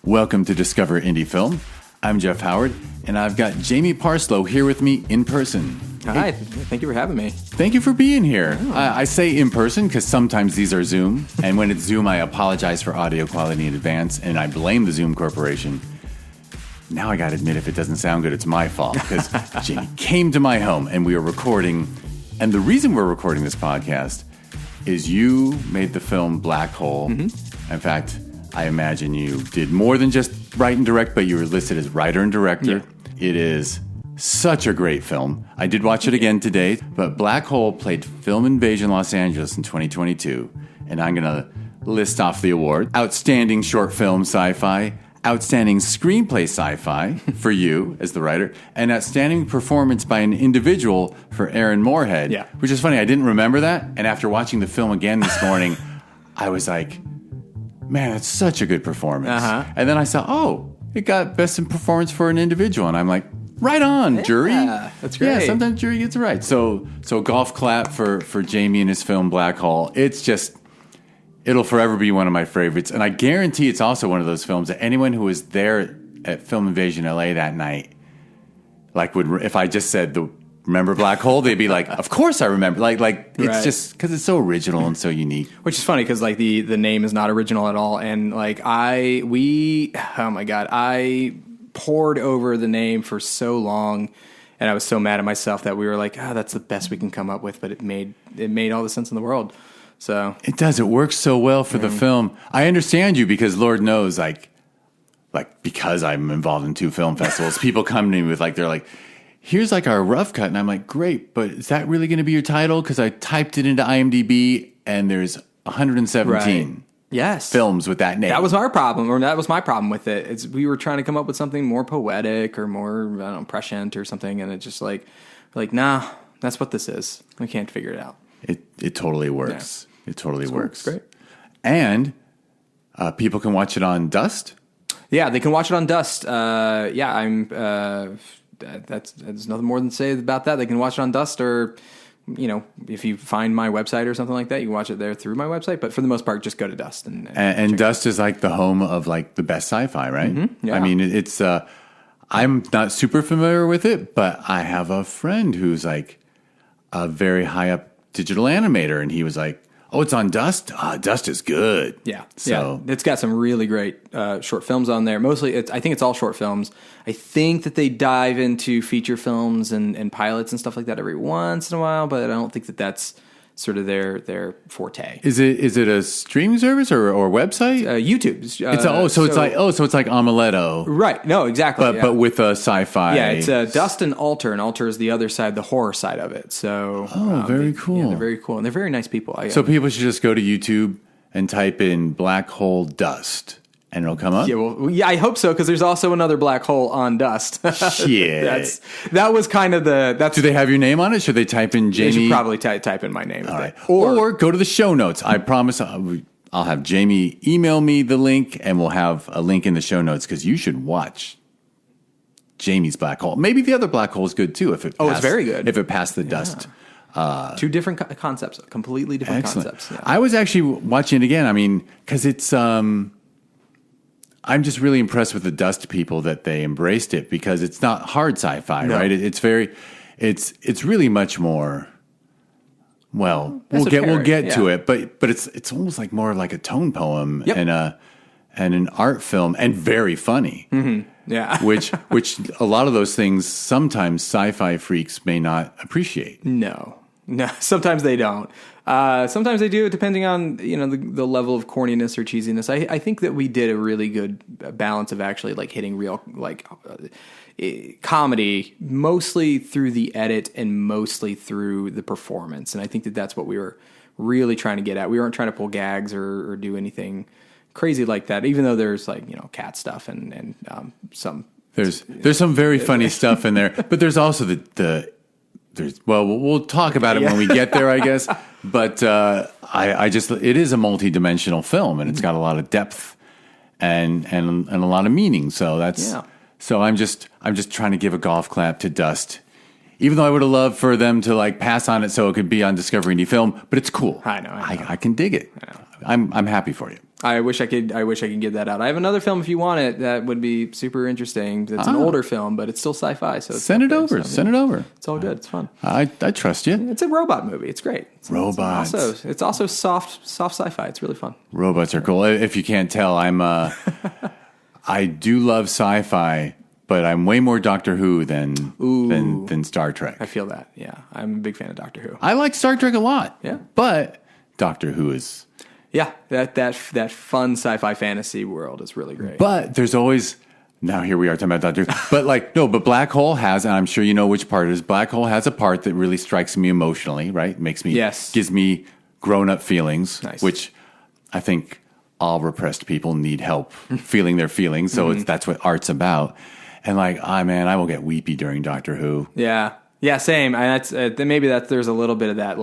Welcome to Discover Indie Film. I'm Jeff Howard, and I've got Jamie Parslow here with me in person. Hi, thank you for having me. Thank you for being here. I say in person because sometimes these are Zoom, and when it's Zoom, I apologize for audio quality in advance, and I blame the Zoom Corporation. Now I gotta admit, if it doesn't sound good, it's my fault, because Jamie came to my home, and we are recording, and the reason we're recording this podcast is you made the film Black Hole. Mm-hmm. In fact, I imagine you did more than just write and direct, but you were listed as writer and director. Yeah. It is such a great film. I did watch it again today, but Black Hole played Film Invasion Los Angeles in 2022, and I'm going to list off the award. Outstanding Short Film Sci-Fi, Outstanding Screenplay Sci-Fi for you as the writer, and Outstanding Performance by an Individual for Aaron Moorhead, which is funny. I didn't remember that, and after watching the film again this morning, I was like, man, that's such a good performance. And then I saw, it got Best in Performance for an Individual, and I'm like, right on, jury. That's great. Yeah, sometimes jury gets it right. So golf clap for Jamie and his film Black Hole. It's just, it'll forever be one of my favorites. And I guarantee it's also one of those films that anyone who was there at Film Invasion LA that night, like if I just said, remember Black Hole? They'd be like, of course I remember. Like it's just because it's so original and so unique. Which is funny because like the name is not original at all. And like I pored over the name for so long, and I was so mad at myself that we were like, that's the best we can come up with. But it made all the sense in the world. So it does. It works so well for the film. I understand you because Lord knows, like because I'm involved in 2 film festivals, people come to me with they're like, here's like our rough cut. And I'm like, great, but is that really going to be your title? Because I typed it into IMDb and there's 117 films with that name. That was our problem, or that was my problem with it. We were trying to come up with something more poetic or more, I don't know, prescient or something. And it's just like, nah, that's what this is. We can't figure it out. It totally works. Yeah. It totally works. Great. And people can watch it on Dust? Yeah, they can watch it on Dust. There's nothing more than to say about that. They can watch it on Dust, or if you find my website or something like that, you can watch it there through my website. But for the most part, just go to Dust and Dust is like the home of like the best sci-fi, right? Mm-hmm. Yeah. I mean, it's I'm not super familiar with it, but I have a friend who's like a very high up digital animator, and he was like, "Oh, it's on Dust? Dust is good." Yeah. It's got some really great short films on there. Mostly, I think it's all short films. I think that they dive into feature films and pilots and stuff like that every once in a while, but I don't think that that's sort of their forte. Is it a streaming service or website? YouTube. So it's like Omeletto. Right. No, exactly. But with a sci-fi. Yeah, it's Dust and Alter, and Alter is the other side, the horror side of it. So very cool. Yeah, they're very cool, and they're very nice people. So people should just go to YouTube and type in Black Hole Dust, and it'll come up? Yeah, I hope so, because there's also another Black Hole on Dust. Shit. That was kind of Do they have your name on it? Should they type in Jamie? They should probably type in my name. All right. Or go to the show notes. I promise I'll have Jamie email me the link, and we'll have a link in the show notes, because you should watch Jamie's Black Hole. Maybe the other Black Hole is good, too. If it it's very good. If it passed the Dust. 2 different concepts, completely different Excellent. concepts. Yeah. I was actually watching it again. I mean, because it's... I'm just really impressed with the Dust people that they embraced it, because it's not hard sci-fi, right? It's really much more. Well, we'll get to it, but it's almost like more like a tone poem and an art film, and very funny. Mm-hmm. Yeah, which a lot of those things sometimes sci-fi freaks may not appreciate. No, sometimes they don't. Sometimes they do, depending on the level of corniness or cheesiness. I think that we did a really good balance of actually like hitting real comedy, mostly through the edit and mostly through the performance. And I think that that's what we were really trying to get at. We weren't trying to pull gags or do anything crazy like that. Even though there's cat stuff and some there's some very funny stuff in there, but there's also we'll talk about it when we get there, I guess. But it is a multi-dimensional film, and it's got a lot of depth and a lot of meaning. So so I'm just trying to give a golf clap to Dust, even though I would have loved for them to like pass on it so it could be on Discover Indie Film. But it's cool. I know. I can dig it. I'm happy for you. I wish I could get that out. I have another film if you want it that would be super interesting. It's an older film, but it's still sci-fi. So send it over. Send it over. It's all good. It's fun. I trust you. It's a robot movie. It's great. Robots. It's also soft sci-fi. It's really fun. Robots are cool. If you can't tell, I do love sci-fi, but I'm way more Doctor Who than Star Trek. I feel that. Yeah, I'm a big fan of Doctor Who. I like Star Trek a lot. Yeah, but Doctor Who is. Yeah, that fun sci-fi fantasy world is really great. But there's always, now here we are talking about Doctor Who. But Black Hole has, and I'm sure you know which part it is, Black Hole has a part that really strikes me emotionally, right? Gives me grown-up feelings, which I think all repressed people need help feeling their feelings. So that's what art's about. And I will get weepy during Doctor Who. Yeah, same. And maybe there's a little bit of that,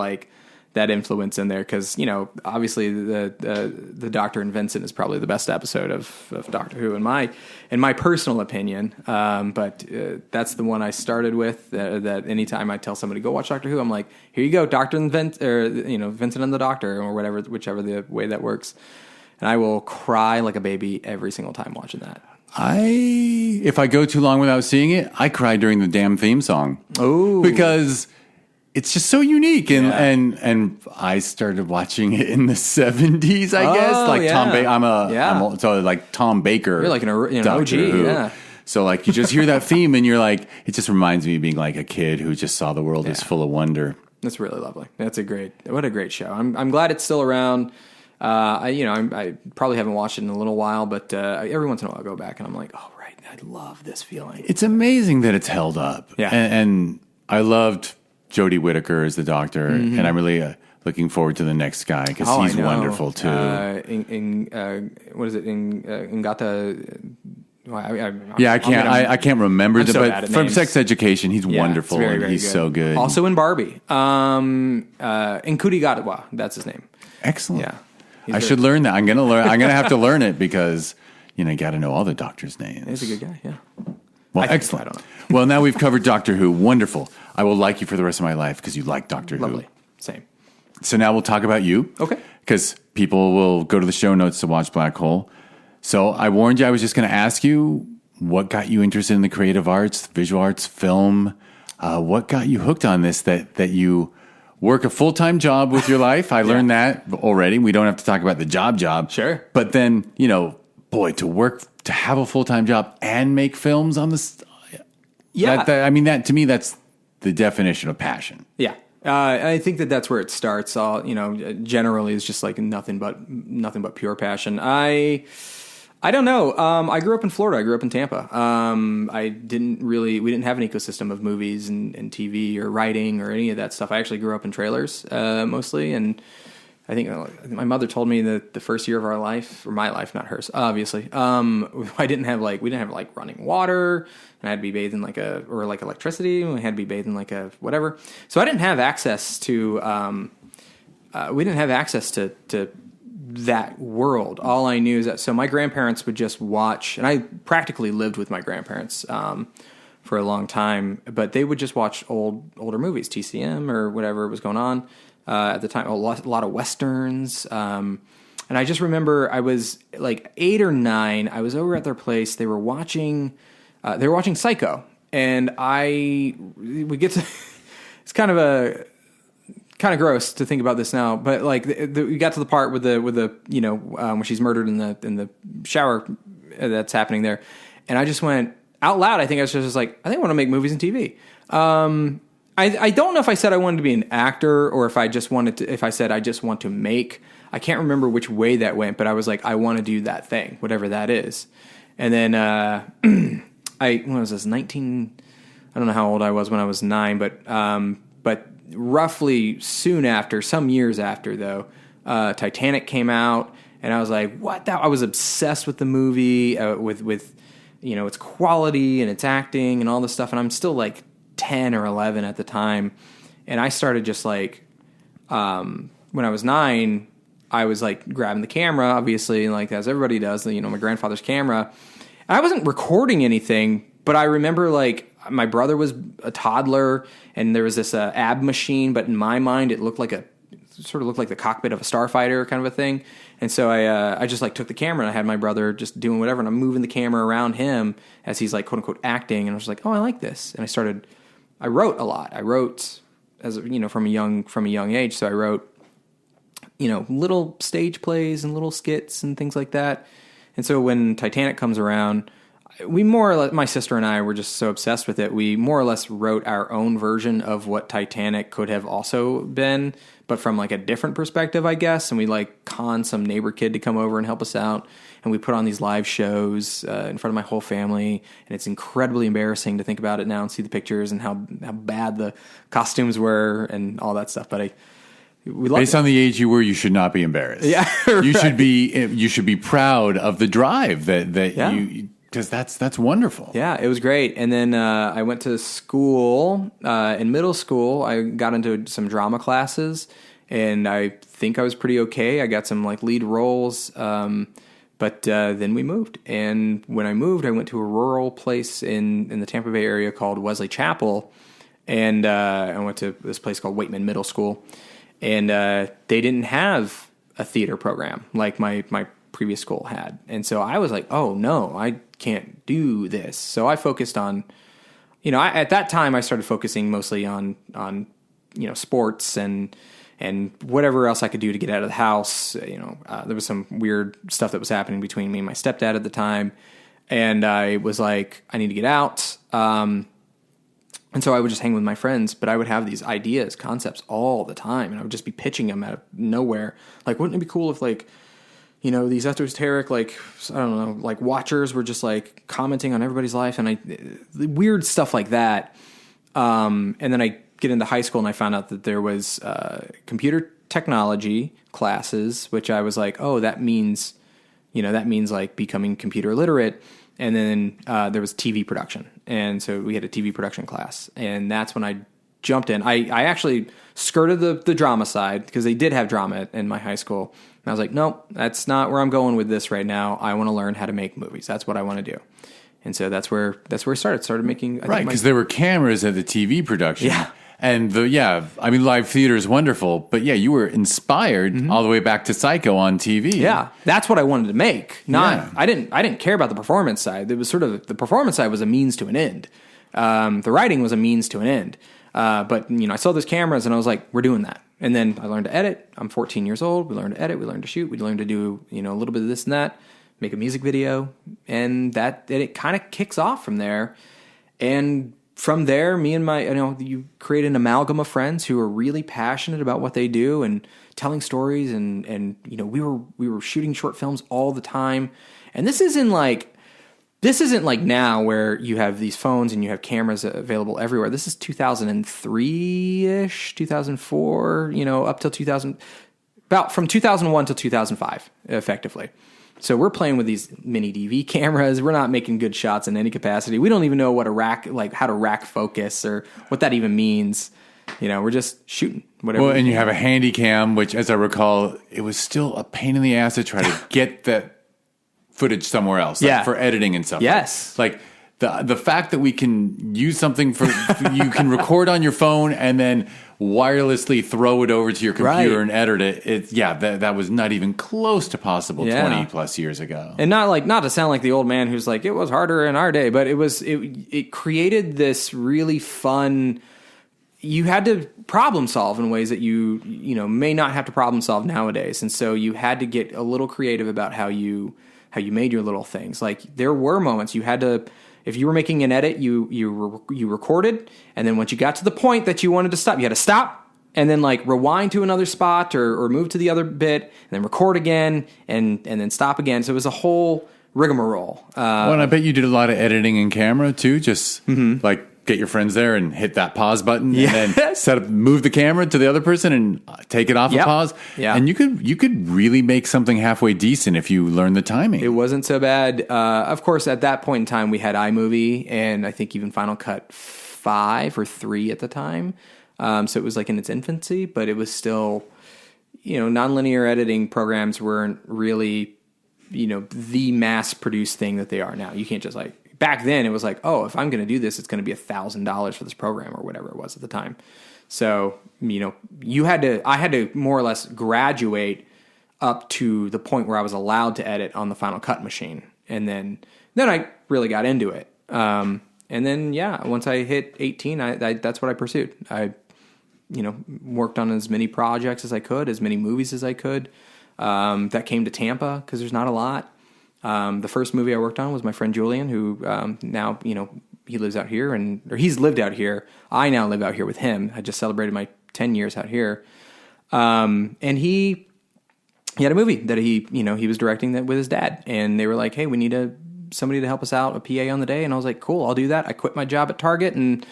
that influence in there because obviously the Doctor and Vincent is probably the best episode of Doctor Who in my personal opinion. But that's the one I started with. That anytime I tell somebody go watch Doctor Who, I'm like, here you go, Doctor and Vincent and the Doctor or whatever, whichever the way that works. And I will cry like a baby every single time watching that. If I go too long without seeing it, I cry during the damn theme song. Oh, because it's just so unique, and I started watching it in the 70s, I guess. Tom Baker. I'm Tom Baker. You're like an OG, Who. yeah. So you just hear that theme, and you're like, it just reminds me of being like a kid who just saw the world as full of wonder. That's really lovely. What a great show. I'm glad it's still around. I probably haven't watched it in a little while, but every once in a while I go back and I'm like, oh right, I love this feeling. It's amazing that it's held up. Yeah, and I loved Jodie Whittaker as the Doctor, and I'm really looking forward to the next guy because he's wonderful too. What is it? Ngata. I can't remember it, but from names. Sex Education, he's wonderful. Very, very he's good. So good. Also in Barbie, Nkudi Gatwa, that's his name. Excellent. Yeah, I should learn that. I'm gonna have to learn it because you got to know all the Doctor's names. He's a good guy. Yeah. Well, excellent. I don't know. Well, now we've covered Doctor Who. Wonderful. I will like you for the rest of my life because you like Doctor Who. Lovely. Same. So now we'll talk about you. Okay. Because people will go to the show notes to watch Black Hole. So I warned you I was just going to ask you what got you interested in the creative arts, visual arts, film. What got you hooked on this that you work a full-time job with your life? I learned that already. We don't have to talk about the job. Sure. But then, to have a full-time job and make films on this. Yeah. That to me, that's the definition of passion. Yeah. I think that's where it starts. Generally it's just like nothing but pure passion. I don't know. I grew up in Florida. I grew up in Tampa. We didn't have an ecosystem of movies and TV or writing or any of that stuff. I actually grew up in trailers, mostly. And I think my mother told me that the first year of our life, or my life, not hers, obviously, we didn't have running water, and I had to be bathed in electricity, and we had to be bathed in whatever. So I didn't have access to, to that world. All I knew is that, so my grandparents would just watch, and I practically lived with my grandparents for a long time, but they would just watch older movies, TCM or whatever was going on. At the time, a lot of Westerns. And I just remember I was like 8 or 9. I was over at their place. They were watching Psycho. And we get to, it's kind of gross to think about this now, but we got to the part with the when she's murdered in the shower that's happening there. And I just went out loud. I think I was just like, I think I want to make movies and TV. I don't know if I said I wanted to be an actor or if I said I just want to make. I can't remember which way that went, but I was like, I want to do that thing, whatever that is. And then when was this, 19? I don't know how old I was when I was 9, but roughly soon after, some years after though, Titanic came out, and I was like, what? I was obsessed with the movie, with its quality and its acting and all this stuff, and I'm still like 10 or 11 at the time, and I started just when I was 9, I was grabbing the camera, obviously, and as everybody does, my grandfather's camera. And I wasn't recording anything, but I remember my brother was a toddler, and there was this ab machine, but in my mind it looked like a sort of looked like the cockpit of a starfighter kind of a thing. And so I just like took the camera and I had my brother just doing whatever, and I'm moving the camera around him as he's like quote unquote acting, and I was like, oh, I like this. And I wrote a lot. I wrote as from a young age. So I wrote little stage plays and little skits and things like that. And so when Titanic comes around, we more or less, my sister and I were just so obsessed with it. We more or less wrote our own version of what Titanic could have also been, but from like a different perspective, I guess. And we like conned some neighbor kid to come over and help us out. And we put on these live shows in front of my whole family. And it's incredibly embarrassing to think about it now and see the pictures and how bad the costumes were and all that stuff. But based on the age you were, you should not be embarrassed. Yeah, right. You should be proud of the drive that you. Because that's wonderful. Yeah, it was great. And then I went to school. In middle school, I got into some drama classes, and I think I was pretty okay. I got some like lead roles, but then we moved. And when I moved, I went to a rural place in the Tampa Bay area called Wesley Chapel, and I went to this place called Waitman Middle School, and they didn't have a theater program like my previous school had. And so I was like, oh no, I can't do this. So I focused on, at that time I started focusing mostly on sports and whatever else I could do to get out of the house. There was some weird stuff that was happening between me and my stepdad at the time. And I was like, I need to get out. And so I would just hang with my friends, but I would have these ideas, concepts all the time. And I would just be pitching them out of nowhere. Like, wouldn't it be cool if these esoteric, watchers were just like commenting on everybody's life, and weird stuff like that. And then I get into high school and I found out that there was computer technology classes, which I was like, oh, that means like becoming computer literate. And then there was TV production, and so we had a TV production class, and that's when I jumped in. I actually skirted the drama side because they did have drama in my high school. And I was like, nope, that's not where I'm going with this right now. I want to learn how to make movies. That's what I want to do. And so that's where I started making. Right, because there were cameras at the TV production. Yeah. And live theater is wonderful, but you were inspired all the way back to Psycho on TV. Yeah, that's what I wanted to make. I didn't care about the performance side. It was sort of the performance side was a means to an end. The writing was a means to an end. But I saw those cameras and I was like, we're doing that. And then I learned to edit. I'm 14 years old. We learned to edit. We learned to shoot. We learned to do, a little bit of this and that, make a music video. And it kind of kicks off from there. And from there, me and you create an amalgam of friends who are really passionate about what they do and telling stories. And we were shooting short films all the time. And this isn't like now where you have these phones and you have cameras available everywhere. This is 2003-ish, 2004, up till 2000, about from 2001 till 2005, effectively. So we're playing with these mini DV cameras. We're not making good shots in any capacity. We don't even know what how to rack focus or what that even means. We're just shooting whatever. Well, and you have a handy cam, which, as I recall, it was still a pain in the ass to try to get that footage somewhere else, for editing and stuff. Yes. Like the fact that we can use something you can record on your phone and then wirelessly throw it over to your computer and edit it. That was not even close to possible 20 plus years ago. And not to sound like the old man who's like, it was harder in our day, but it created this really fun. You had to problem solve in ways that you may not have to problem solve nowadays. And so you had to get a little creative about how you made your little things. Like there were moments you had to, if you were making an edit, you recorded, and then once you got to the point that you wanted to stop, you had to stop and then like rewind to another spot or move to the other bit and then record again and then stop again. So it was a whole rigmarole. And I bet you did a lot of editing in camera too, just like get your friends there and hit that pause button and then move the camera to the other person and take it off of pause. Yeah. And you could really make something halfway decent if you learn the timing. It wasn't so bad. Of course, at that point in time, we had iMovie and I think even Final Cut 5 or 3 at the time. So it was like in its infancy, but it was still, nonlinear editing programs weren't really, the mass produced thing that they are now. You can't just back then it was like, oh, if I'm going to do this, it's going to be $1,000 for this program or whatever it was at the time. So, I had to more or less graduate up to the point where I was allowed to edit on the Final Cut machine. And then I really got into it. And then, once I hit 18, that's what I pursued. I, worked on as many projects as I could, as many movies as I could, that came to Tampa, because there's not a lot. The first movie I worked on was my friend Julian, who now, he lives out here, or he's lived out here. I now live out here with him. I just celebrated my 10 years out here. And he had a movie that he was directing that with his dad. And they were like, hey, we need somebody to help us out, a PA on the day. And I was like, cool, I'll do that. I quit my job at Target, and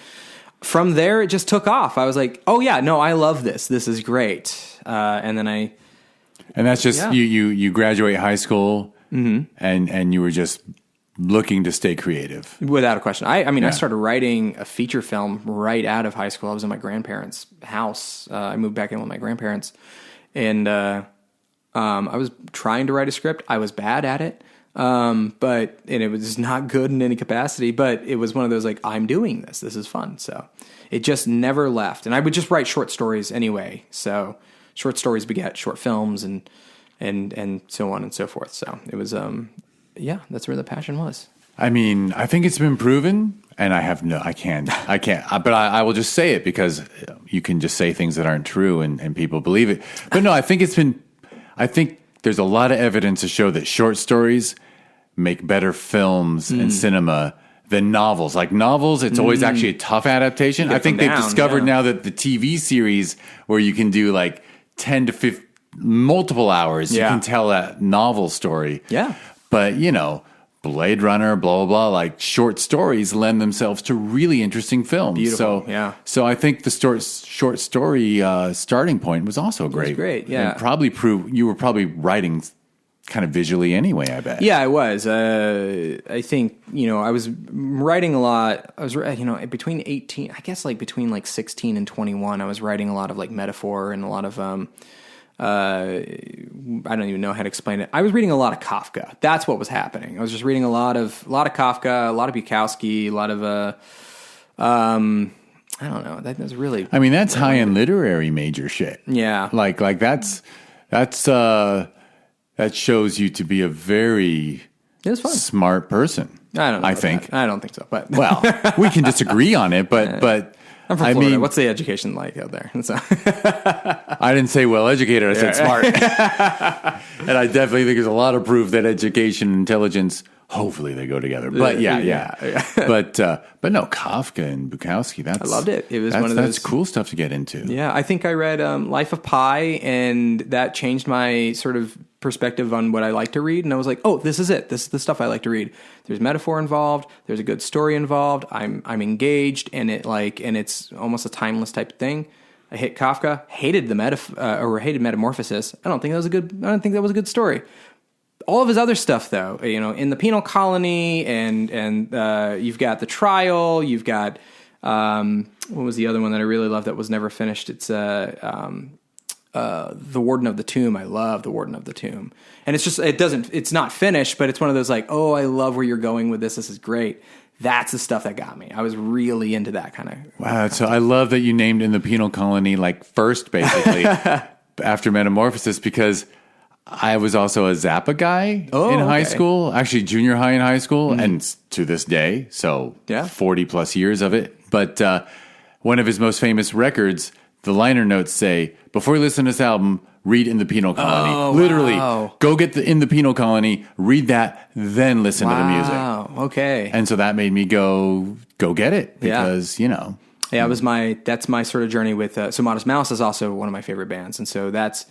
from there, it just took off. I was like, oh, yeah, no, I love this. This is great. And then And that's just, you graduate high school, and you were just looking to stay creative. Without a question. I started writing a feature film right out of high school. I was in my grandparents' house. I moved back in with my grandparents. And I was trying to write a script. I was bad at it. And it was not good in any capacity, but it was one of those, like, I'm doing this. This is fun. So it just never left. And I would just write short stories anyway. So short stories beget short films and so on and so forth. So it was, that's where the passion was. I mean, I think it's been proven, and I can't, but I will just say it, because you can just say things that aren't true and people believe it. But no, I think there's a lot of evidence to show that short stories make better films and cinema than novels. Like novels, it's always actually a tough adaptation. I think they've discovered now that the TV series, where you can do like 10 to 15, multiple hours, you can tell that novel story. Yeah. But, Blade Runner, blah, blah, blah, like short stories lend themselves to really interesting films. Beautiful, yeah. So I think the short story starting point was also great. It was great, yeah. And probably you were probably writing kind of visually anyway, I bet. Yeah, I was. I think, I was writing a lot. I was, between 18, I guess like between like 16 and 21, I was writing a lot of like metaphor and a lot of, I don't even know how to explain it. I was reading a lot of Kafka. That's what was happening. I was just reading a lot of Kafka, a lot of Bukowski, a lot of, I don't know. That was really, I mean, that's high-end literary major shit. Yeah. Like that's, that shows you to be a very smart person. I don't know. I think. I don't think so, but well, we can disagree on it, but I'm from Florida. What's the education like out there? So. I didn't say well educated. I said smart. And I definitely think there's a lot of proof that education and intelligence, hopefully they go together. But yeah. But no, Kafka and Bukowski. I loved it. It was one of those. That's cool stuff to get into. Yeah, I think I read Life of Pi, and that changed my sort of perspective on what I like to read. And I was like, oh, this is it. This is the stuff I like to read. There's metaphor involved. There's a good story involved. I'm engaged, and it's almost a timeless type of thing. I hit Kafka, hated hated Metamorphosis. I don't think that was a good story. All of his other stuff, though, in the penal colony, and you've got The Trial. You've got what was the other one that I really loved that was never finished? It's The Warden of the Tomb. I love The Warden of the Tomb, and it's not finished, but it's one of those like, oh, I love where you're going with this. This is great. That's the stuff that got me. I was really into that kind of. Wow. So I love that you named In the Penal Colony like first, basically, after Metamorphosis, because I was also a Zappa guy in high school, actually junior high and high school, and to this day, so 40 plus years of it. But one of his most famous records, the liner notes say, before you listen to this album, read In the Penal Colony. Literally, go get In the Penal Colony, read that, then listen to the music. Wow, okay. And so that made me go get it, because, Yeah, that's my sort of journey with, so Modest Mouse is also one of my favorite bands. And so that's,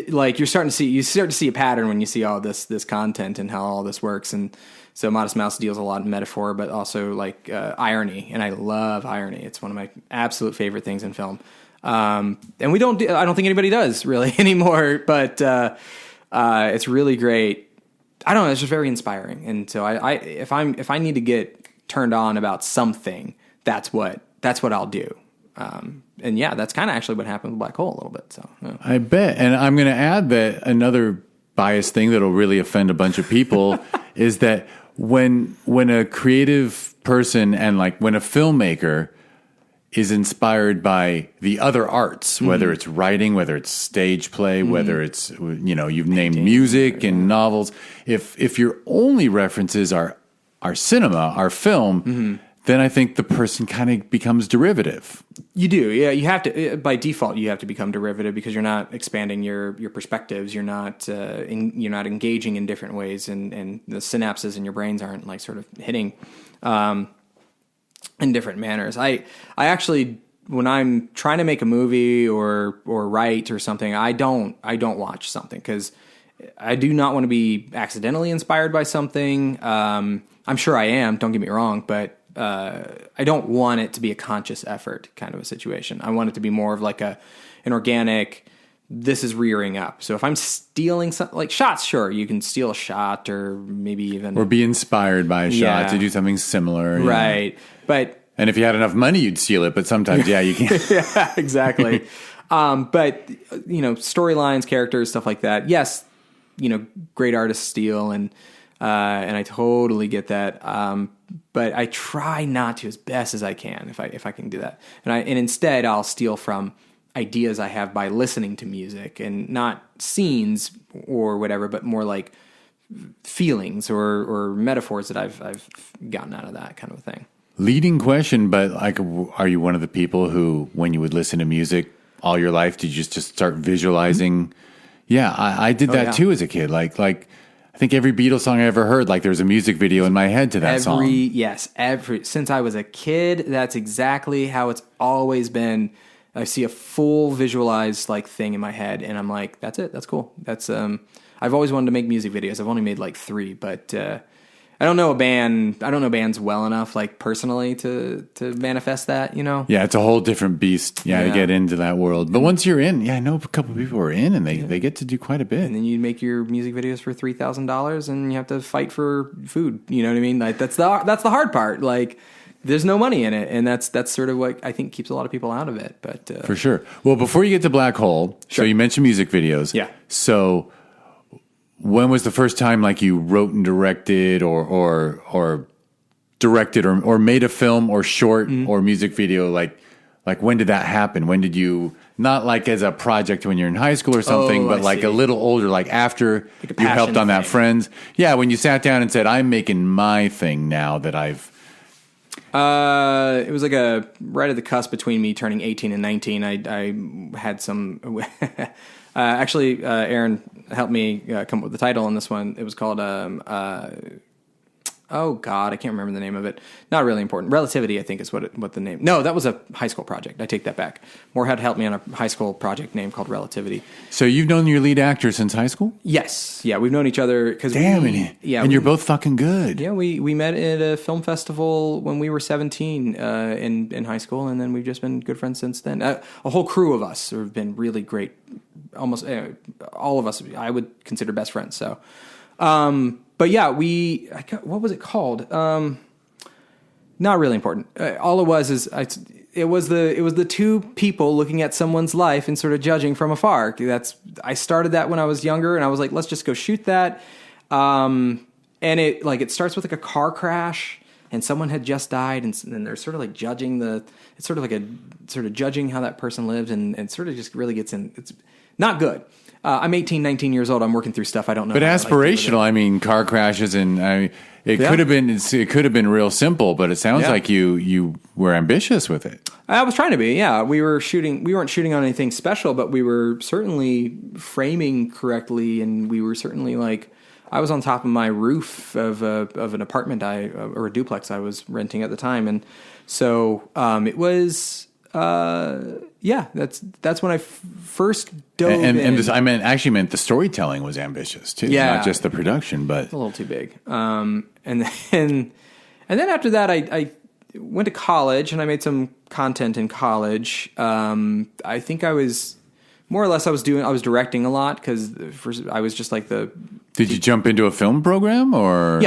like you start to see a pattern when you see all this content and how all this works. And so Modest Mouse deals a lot in metaphor, but also like irony, and I love irony. It's one of my absolute favorite things in film. And I don't think anybody does really anymore, but it's really great. I don't know, it's just very inspiring. And so if I need to get turned on about something, that's what I'll do. And that's kind of actually what happened with Black Hole a little bit. So I bet. And I'm going to add that another biased thing that'll really offend a bunch of people is that when a creative person and like when a filmmaker is inspired by the other arts, whether it's writing, whether it's stage play, whether it's, you've named music and novels. If your only references are cinema, our film, then I think the person kind of becomes derivative. You do, yeah. You have to, by default, you have to become derivative because you're not expanding your perspectives. You're not you're not engaging in different ways, and the synapses in your brains aren't like sort of hitting in different manners. I actually, when I'm trying to make a movie or write or something, I don't watch something because I do not want to be accidentally inspired by something. I'm sure I am. Don't get me wrong, but I don't want it to be a conscious effort kind of a situation. I want it to be more of like an organic, this is rearing up. So if I'm stealing something, like shots, sure, you can steal a shot or maybe even... Or be inspired by a shot to do something similar. Right. And if you had enough money, you'd steal it, but sometimes, you can't. Yeah, exactly. But, storylines, characters, stuff like that. Yes, great artists steal, and I totally get that. But I try not to as best as I can if I can do that. And instead I'll steal from ideas I have by listening to music, and not scenes or whatever, but more like feelings or metaphors that I've gotten out of that kind of thing. Leading question, but like, are you one of the people who, when you would listen to music all your life, did you just start visualizing? Yeah, I did that too as a kid. Like I think every Beatles song I ever heard, like there was a music video in my head to that song. Yes, since I was a kid, that's exactly how it's always been. I see a full visualized like thing in my head, and I'm like, that's it. That's cool. That's I've always wanted to make music videos. I've only made like 3, but I don't know bands well enough, like personally, to manifest that. Yeah, it's a whole different beast. To get into that world. But once you're in, I know a couple of people who are in, and they get to do quite a bit. And then you make your music videos for $3,000, and you have to fight for food. You know what I mean? Like that's the hard part. Like there's no money in it, and that's sort of what I think keeps a lot of people out of it. But for sure. Well, before you get to Black Hole, so you mentioned music videos. Yeah. So when was the first time like you wrote and directed or directed or made a film or short or music video? Like when did that happen? When did you, not like as a project when you're in high school or something, but like a little older, like after you helped on that Friends? Yeah, when you sat down and said, I'm making my thing now that I've... It was like right at the cusp between me turning 18 and 19. I had some... Actually, Aaron helped me come up with the title on this one. It was called, oh God, I can't remember the name of it. Not really important. Relativity, I think, is what the name. No, that was a high school project. I take that back. Moorhead helped me on a high school project name called Relativity. So you've known your lead actor since high school? Yes. Yeah, we've known each other because and you're both fucking good. Yeah, we met at a film festival when we were 17 in high school, and then we've just been good friends since then. A whole crew of us have been really great. Almost all of us, I would consider best friends. So, but yeah, what was it called? Not really important. All it was is it was the two people looking at someone's life and sort of judging from afar. I started that when I was younger, and I was like, let's just go shoot that. And it starts with like a car crash, and someone had just died, and then they're sort of like judging it's sort of like judging how that person lived, and sort of just really gets in. It's not good. I'm 18, 19 years old. I'm working through stuff I don't know. But aspirational. I mean, car crashes, and it could have been. It could have been real simple, but it sounds like you were ambitious with it. I was trying to be. Yeah, we weren't shooting on anything special, but we were certainly framing correctly, and we were certainly like. I was on top of my roof of an apartment or a duplex I was renting at the time, and so it was. That's when I first dove in. And I meant the storytelling was ambitious too, not just the production, but a little too big. And then after that, I went to college and I made some content in college. I think I was more or less I was directing a lot because I was just like the. Did you jump into a film program or?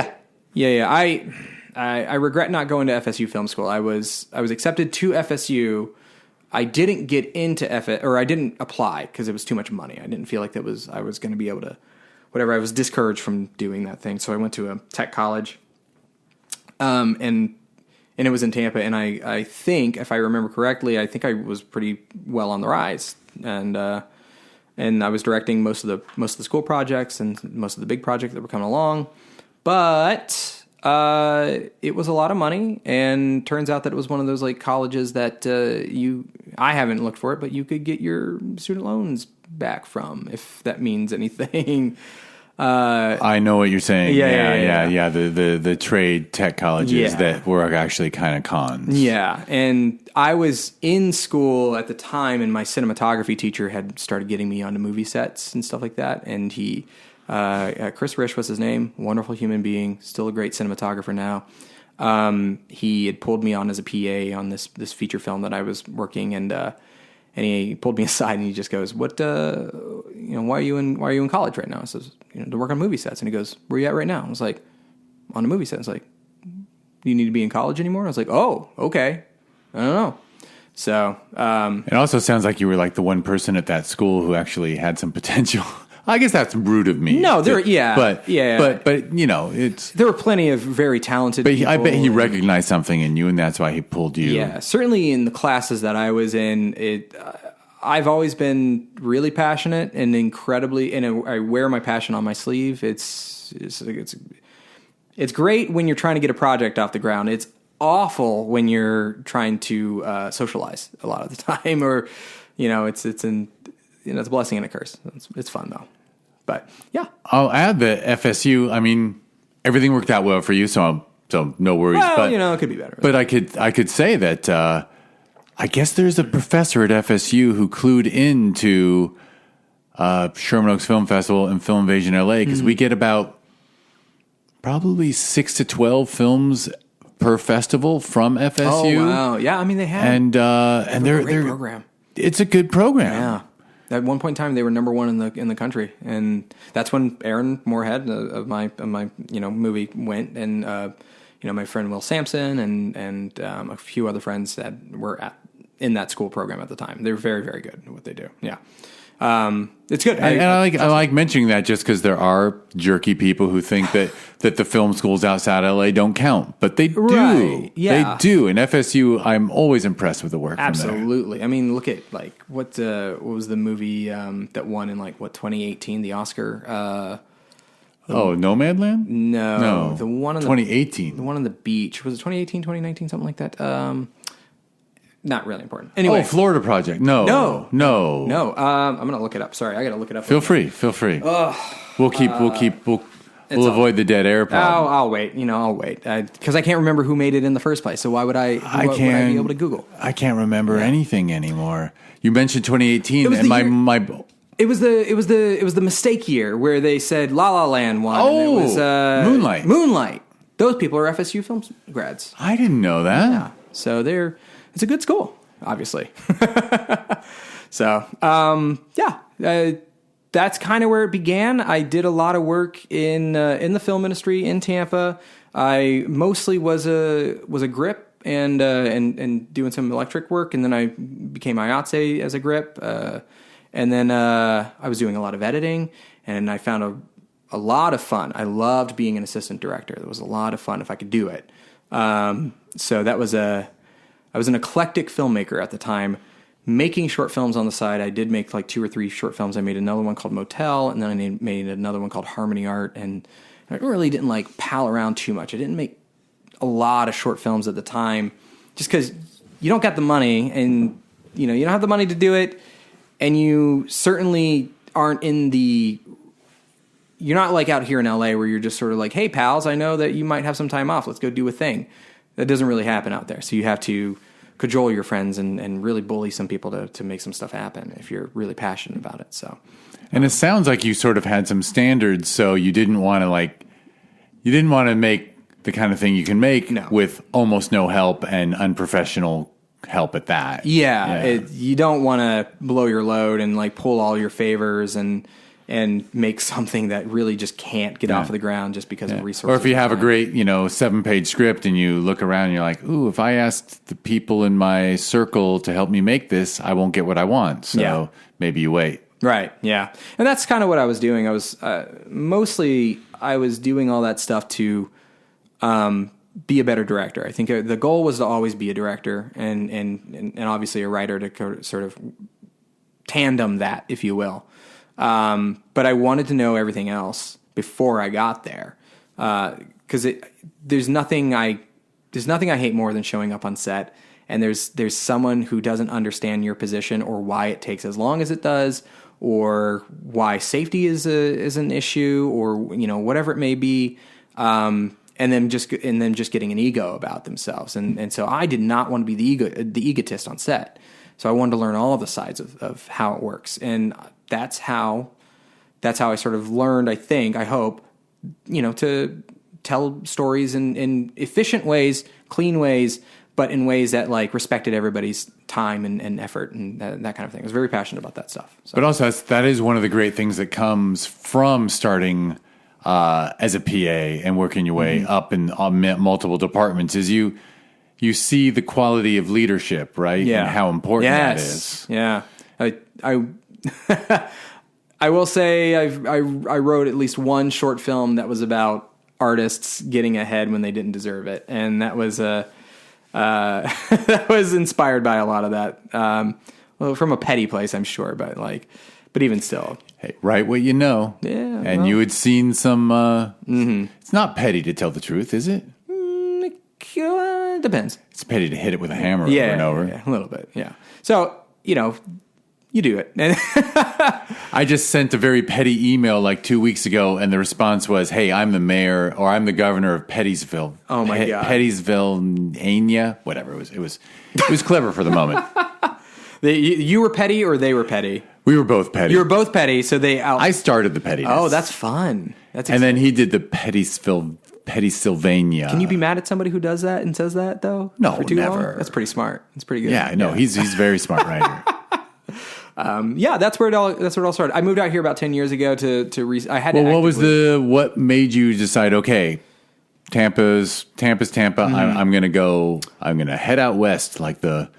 Yeah. I regret not going to FSU Film School. I was accepted to FSU. I didn't get into I didn't apply because it was too much money. I didn't feel like I was going to be able to, whatever. I was discouraged from doing that thing. So I went to a tech college. And and it was in Tampa. And I think, if I remember correctly, I think I was pretty well on the rise, and I was directing most of the school projects and most of the big projects that were coming along. But it was a lot of money, and turns out that it was one of those like colleges that I haven't looked for it, but you could get your student loans back from, if that means anything. I know what you're saying. Yeah. The trade tech colleges that were actually kind of cons. Yeah, and I was in school at the time, and my cinematography teacher had started getting me onto movie sets and stuff like that, and he. Chris Risch was his name, wonderful human being, still a great cinematographer now. He had pulled me on as a PA on this feature film that I was working, and he pulled me aside and he just goes, "What, why are you in college right now?" I says, "To work on movie sets." And he goes, "Where are you at right now?" I was like, "On a movie set." I was like, "Do you need to be in college anymore?" I was like, "Oh, okay. I don't know." So, it also sounds like you were like the one person at that school who actually had some potential. I guess that's rude of me. No, but it's there were plenty of very talented people. I bet he recognized something in you, and that's why he pulled you. Yeah, certainly in the classes that I was in, I've always been really passionate and incredibly, and I wear my passion on my sleeve. It's great when you're trying to get a project off the ground. It's awful when you're trying to socialize a lot of the time, or it's a blessing and a curse. It's fun though. But yeah, I'll add that FSU. I mean, everything worked out well for you, so no worries. Well, but it could be better. But I could say that I guess there's a professor at FSU who clued into Sherman Oaks Film Festival and Film Invasion LA, because we get about probably 6 to 12 films per festival from FSU. Oh wow, yeah. I mean, they have and they're a great program. It's a good program. Yeah. At one point in time, they were number one in the country, and that's when Aaron Moorhead of my movie went, and my friend Will Sampson and a few other friends that were in that school program at the time. They're very, very good at what they do. Yeah. It's good. I like mentioning that just because there are jerky people who think that the film schools outside LA don't count, but they do. Right, yeah. They do. And FSU, I'm always impressed with the work. Absolutely. I mean, look at like what was the movie that won in 2018 the Oscar? Nomadland? No, the one in 2018. The one on the beach. Was it 2018, 2019, something like that? Not really important. Anyway, Florida Project. No. I'm gonna look it up. Sorry, I gotta look it up. Feel free. We'll avoid the dead air problem. I'll wait. I'll wait because I can't remember who made it in the first place. So why would I? Would I be able to Google? I can't remember anything anymore. You mentioned 2018, and my. It was the mistake year where they said La La Land won. Oh, and it was Moonlight. Moonlight. Those people are FSU film grads. I didn't know that. Yeah. So it's a good school, obviously. So, that's kind of where it began. I did a lot of work in the film industry in Tampa. I mostly was a grip and doing some electric work, and then I became IATSE as a grip. And then I was doing a lot of editing, and I found a lot of fun. I loved being an assistant director. It was a lot of fun if I could do it. So that was I was an eclectic filmmaker at the time, making short films on the side. I did make 2 or 3 short films. I made another one called Motel, and then I made another one called Harmony Art, and I really didn't pal around too much. I didn't make a lot of short films at the time, just because you don't got the money, and you don't have the money to do it, and you certainly aren't you're not out here in LA where you're just sort of hey pals, I know that you might have some time off, let's go do a thing. That doesn't really happen out there. So you have to cajole your friends and really bully some people to make some stuff happen if you're really passionate about it. So, and it sounds like you sort of had some standards, so you didn't want to make the kind of thing you can make with almost no help and unprofessional help at that. Yeah. You don't want to blow your load and pull all your favors and make something that really just can't get off of the ground just because of resources. Or if you have a great, 7-page script and you look around and you're like, ooh, if I asked the people in my circle to help me make this, I won't get what I want. So maybe you wait. Right. Yeah. And that's kind of what I was doing. I was mostly doing all that stuff to be a better director. I think the goal was to always be a director and obviously a writer to sort of tandem that, if you will. But I wanted to know everything else before I got there. Cause there's nothing I hate more than showing up on set and there's someone who doesn't understand your position or why it takes as long as it does, or why safety is an issue, or whatever it may be, and then just getting an ego about themselves, and so I did not want to be the egotist on set, so I wanted to learn all the sides of how it works, and that's how I sort of learned. I hope, to tell stories in efficient ways, clean ways, but in ways that like respected everybody's time and effort and that kind of thing. I was very passionate about that stuff. So. But also that is one of the great things that comes from starting as a PA and working your way up in multiple departments is you see the quality of leadership, right? Yeah. And how important that is. Yeah. I will say I wrote at least one short film that was about artists getting ahead when they didn't deserve it. And that was that was inspired by a lot of that. Well, from a petty place, I'm sure, but even still. Hey, write what you know. Yeah. And you had seen some, it's not petty to tell the truth, is it? It depends. It's petty to hit it with a hammer over and over. Yeah, a little bit, yeah. So, you do it. I just sent a very petty email like 2 weeks ago, and the response was, "Hey, I'm the mayor, or I'm the governor of Pettysville." Oh my God, Pettysville, Anya, whatever it was clever for the moment. You were petty, or they were petty? We were both petty. You were both petty, so I started the pettiness. Oh, that's fun. That's and then he did the Pettysylvania. Can you be mad at somebody who does that and says that though? No, for too never. Long? That's pretty smart. That's pretty good. Yeah, no, he's a very smart writer. That's where it all started. I moved out here about 10 years ago I had. Well, what made you decide? Okay, Tampa's Tampa. I'm gonna head out west like the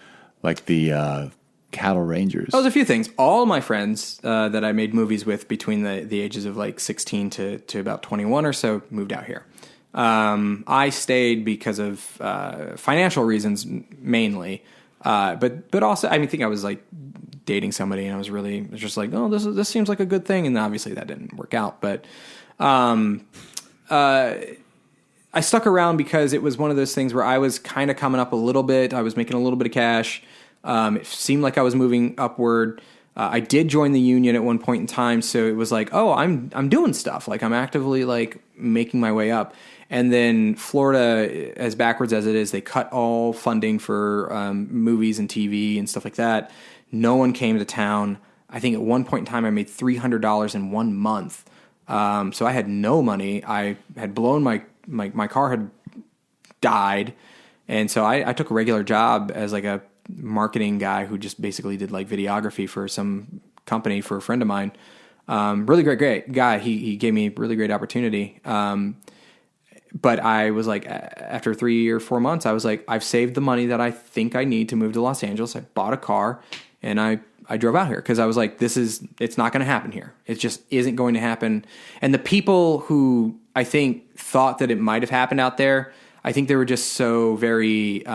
cattle rangers. That was a few things. All my friends that I made movies with between the ages of 16 to about 21 or so moved out here. I stayed because of financial reasons mainly, but also I think I was dating somebody and I was just like, oh, this seems like a good thing, and obviously that didn't work out. But I stuck around because it was one of those things where I was kind of coming up a little bit. I was making a little bit of cash. It seemed like I was moving upward. I did join the union at one point in time, so it was like, oh, I'm doing stuff. I'm actively making my way up. And then Florida, as backwards as it is, they cut all funding for movies and TV and stuff like that. No one came to town. I think at one point in time I made $300 in 1 month. So I had no money. I had blown my car had died. And so I took a regular job as a marketing guy who just basically did videography for some company for a friend of mine. Really great guy. He gave me a really great opportunity. But I was after 3 or 4 months, I was I've saved the money that I think I need to move to Los Angeles. I bought a car and I drove out here because I was it's not going to happen here. It just isn't going to happen. And the people who I think thought that it might have happened out there, I think they were just so very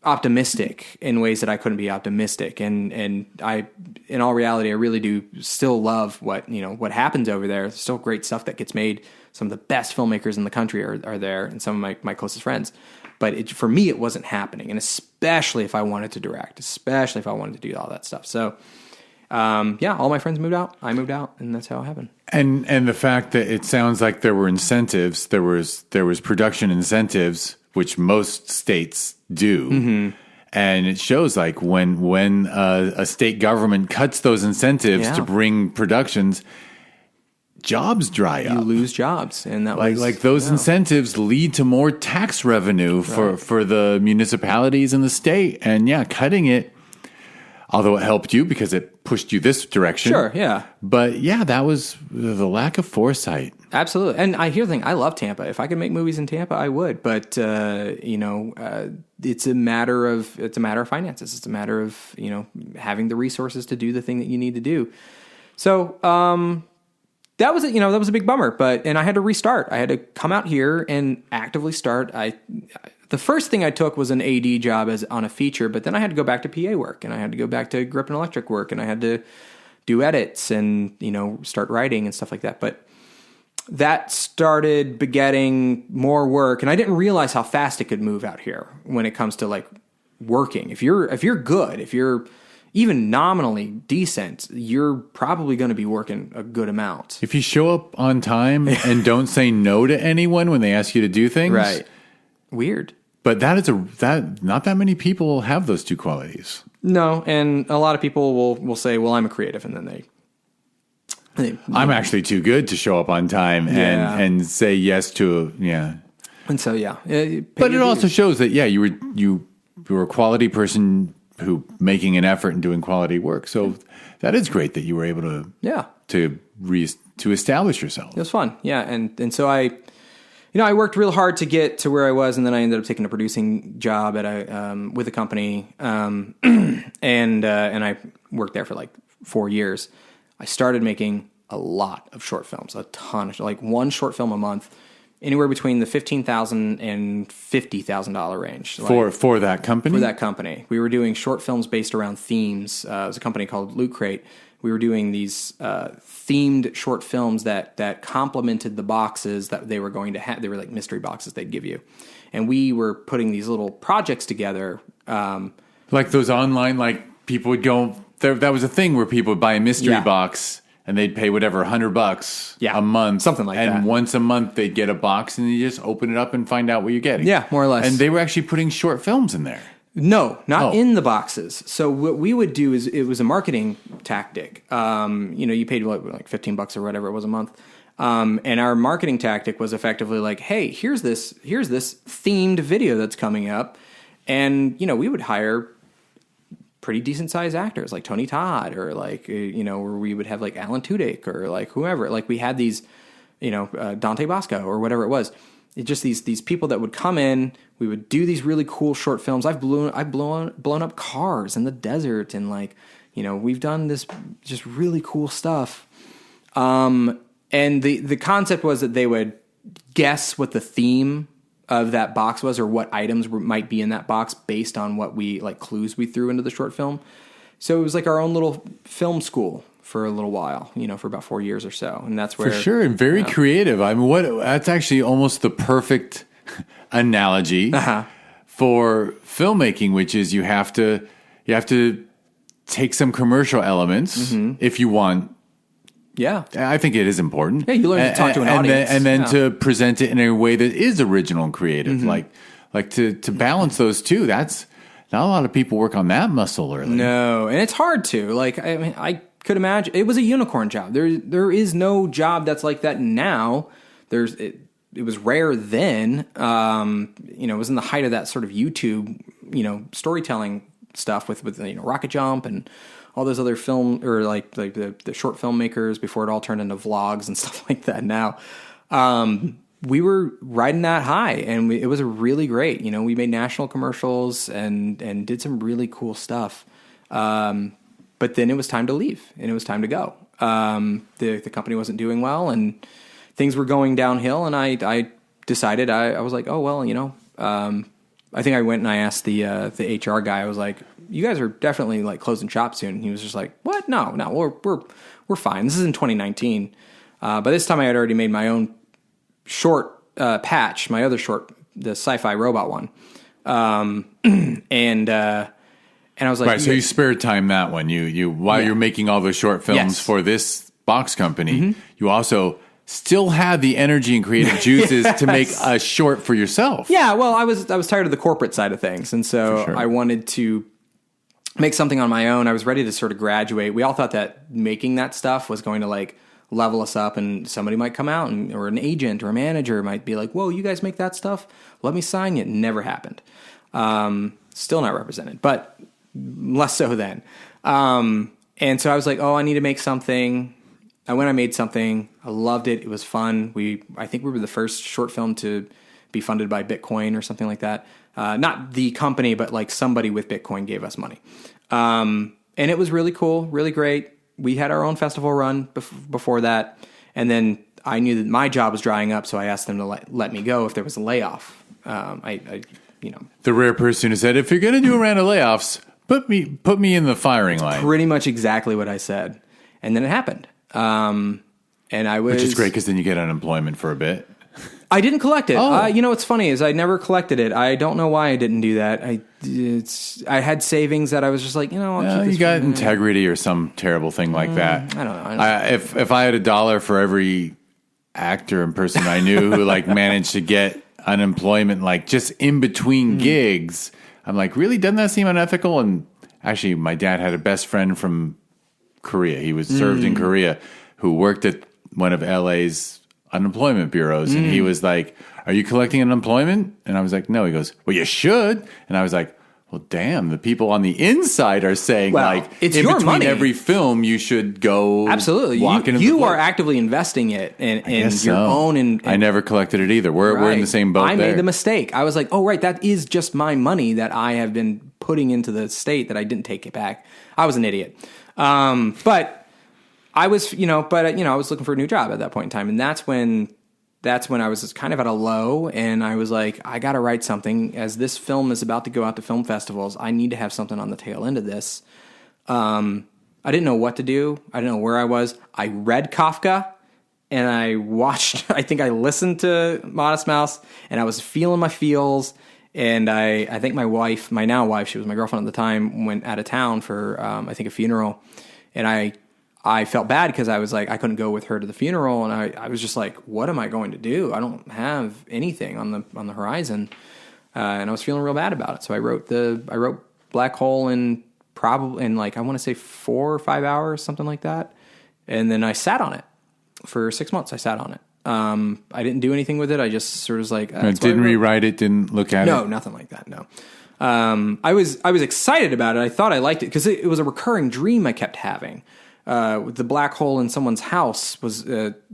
optimistic in ways that I couldn't be optimistic. And I, in all reality, I really do still love what happens over there. There's still great stuff that gets made. Some of the best filmmakers in the country are there, and some of my closest friends. But for me, it wasn't happening. And especially if I wanted to direct, especially if I wanted to do all that stuff. So, all my friends moved out. I moved out, and that's how it happened. And the fact that it sounds like there were incentives, there was production incentives, which most states do. Mm-hmm. And it shows when a state government cuts those incentives to bring productions, jobs dry up. You lose jobs, and that was those incentives lead to more tax revenue for the municipalities and the state. And cutting it, although it helped you because it pushed you this direction. Sure, yeah. But that was the lack of foresight. Absolutely. And here's the thing, I love Tampa. If I could make movies in Tampa, I would. But it's a matter of finances. It's a matter of, having the resources to do the thing that you need to do. So that was a big bummer, and I had to restart. I had to come out here and actively start. The first thing I took was an AD job on a feature, but then I had to go back to PA work, and I had to go back to grip and electric work, and I had to do edits and, start writing and stuff like that. But that started begetting more work, and I didn't realize how fast it could move out here when it comes to like working. If you're good, if you're even nominally decent, you're probably going to be working a good amount. If you show up on time and don't say no to anyone when they ask you to do things. Right. Weird. But not that many people have those two qualities. No, and a lot of people will say, well, I'm a creative, and then I'm actually too good to show up on time and say yes to And so but it also shows that you were a quality person who making an effort and doing quality work. So that is great that you were able to establish yourself. It was fun, and so I worked real hard to get to where I was, and then I ended up taking a producing job with a company, and I worked there for like 4 years. I started making a lot of short films, a ton of like one short film a month, anywhere between the $15,000 and $50,000 range for that company. For that company, we were doing short films based around themes. It was a company called Loot Crate. We were doing these themed short films that complemented the boxes that they were going to have. They were like mystery boxes they'd give you. And we were putting these little projects together. Like those online, like people would go, that was a thing where people would buy a mystery box and they'd pay whatever, $100 a month. Something like that. And once a month they'd get a box and you just open it up and find out what you're getting. Yeah, more or less. And they were actually putting short films in there. No, not in the boxes. So what we would do is it was a marketing tactic. You paid like $15 or whatever it was a month. And our marketing tactic was effectively like, hey, here's this themed video that's coming up. And, we would hire pretty decent sized actors like Tony Todd or like, or we would have like Alan Tudyk or like whoever. Like we had these, Dante Bosco or whatever it was. It's just these people that would come in. We would do these really cool short films. I've blown up cars in the desert, and we've done this just really cool stuff. And the concept was that they would guess what the theme of that box was, or what items might be in that box based on what clues we threw into the short film. So it was like our own little film school for a little while, for about 4 years or so. And that's where... For sure, and very creative. I mean, that's actually almost the perfect analogy for filmmaking, which is you have to take some commercial elements if you want. Yeah. I think it is important. Yeah, you learn to talk to an audience. And then to present it in a way that is original and creative. Like to balance those two, that's... Not a lot of people work on that muscle early. No, and it's hard to. I could imagine it was a unicorn job. There is no job that's like that now. It was rare then. It was in the height of that sort of YouTube, storytelling stuff with Rocket Jump and all those other film or like the short filmmakers before it all turned into vlogs and stuff like that. Now, we were riding that high, and it was really great. We made national commercials and did some really cool stuff. But then it was time to leave, and it was time to go. The company wasn't doing well, and things were going downhill. And I decided I was like, oh well, I think I went and I asked the HR guy. I was like, you guys are definitely like closing shop soon. And he was just like, what? No, we're fine. This is in 2019. By this time I had already made my own short patch, my other short, the sci-fi robot one. And I was like, right. So you spared time that one. While you're making all those short films for this box company, you also still had the energy and creative juices to make a short for yourself. Yeah. Well, I was tired of the corporate side of things. And so I wanted to make something on my own. I was ready to sort of graduate. We all thought that making that stuff was going to level us up, and somebody might come out or an agent or a manager might be like, whoa, you guys make that stuff? Let me sign you. It never happened. Still not represented, but less so then. And so I was like, oh, I need to make something. I made something. I loved it. It was fun. I think we were the first short film to be funded by Bitcoin or something like that. Not the company, but somebody with Bitcoin gave us money. And it was really cool, really great. We had our own festival run before that. And then I knew that my job was drying up, so I asked them to let me go if there was a layoff. The rare person who said, if you're going to do a round of layoffs, put me in the firing line. Pretty much exactly what I said. And then it happened. And I was... Which is great because then you get unemployment for a bit. I didn't collect it. Oh. What's funny is I never collected it. I don't know why I didn't do that. I had savings that I was just like, I'll keep this. You got integrity or some terrible thing like that. I don't know. If I had $1 for every actor and person I knew who like managed to get unemployment like just in between gigs, I'm like, really? Doesn't that seem unethical? And actually, my dad had a best friend from Korea. He was served in Korea who worked at one of LA's unemployment bureaus, and he was like, are you collecting unemployment? And I was like, no. He goes, well, you should. And I was like, well, damn, the people on the inside are saying, it's in your between money. Every film, you should go. Absolutely. You are actively investing it in your own. And I never collected it either. We're in the same boat. I made the mistake. I was like, oh, right, that is just my money that I have been putting into the state that I didn't take it back. I was an idiot. But I was, I was looking for a new job at that point in time. And that's when I was kind of at a low, and I was like, I got to write something. As this film is about to go out to film festivals, I need to have something on the tail end of this. I didn't know what to do. I didn't know where I was. I read Kafka, and I listened to Modest Mouse, and I was feeling my feels. And I think my wife, my now wife, she was my girlfriend at the time, went out of town for, I think, a funeral. And I felt bad because I was like, I couldn't go with her to the funeral, and I was just like, what am I going to do? I don't have anything on the horizon, and I was feeling real bad about it. So I wrote Black Hole in like I want to say 4 or 5 hours, something like that, and then I sat on it for 6 months. I sat on it. I didn't do anything with it. I just sort of was like, didn't rewrite it, didn't look at it. No, nothing like that. No. I was excited about it. I thought I liked it because it was a recurring dream I kept having. The black hole in someone's house was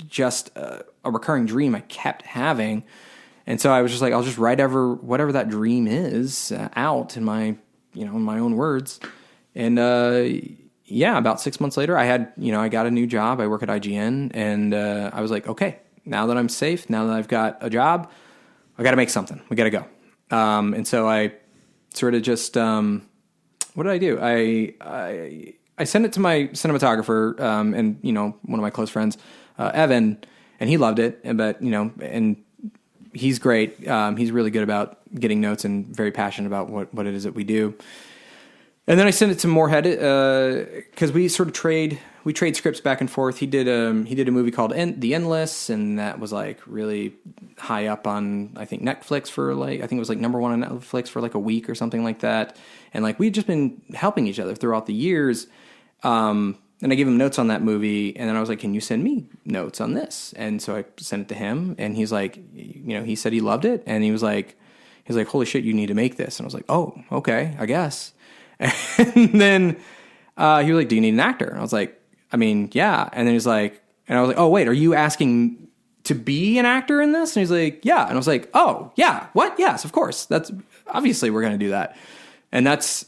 just a recurring dream I kept having. And so I was just like, I'll just write whatever that dream is out in my own words. And about 6 months later, I got a new job. I work at IGN, and I was like, okay, now that I'm safe, now that I've got a job, I got to make something. We got to go. And so I sort of just, what did I do? I sent it to my cinematographer, and one of my close friends, Evan, and he loved it. But and he's great. He's really good about getting notes and very passionate about what it is that we do. And then I sent it to Moorhead because we sort of trade scripts back and forth. He did a movie called The Endless, and that was like really high up on, I think, Netflix for I think it was like number one on Netflix for like a week or something like that. And like we'd just been helping each other throughout the years. And I gave him notes on that movie, and then I was like, can you send me notes on this? And so I sent it to him, and he's like, he said he loved it, and he was like, holy shit, you need to make this. And I was like, oh, okay, I guess. And then he was like, do you need an actor? And I was like, I mean, yeah. And then he's like, and I was like, oh, wait, are you asking to be an actor in this? And he's like, yeah. And I was like, oh, yeah, what? Yes, of course. That's obviously we're going to do that. And that's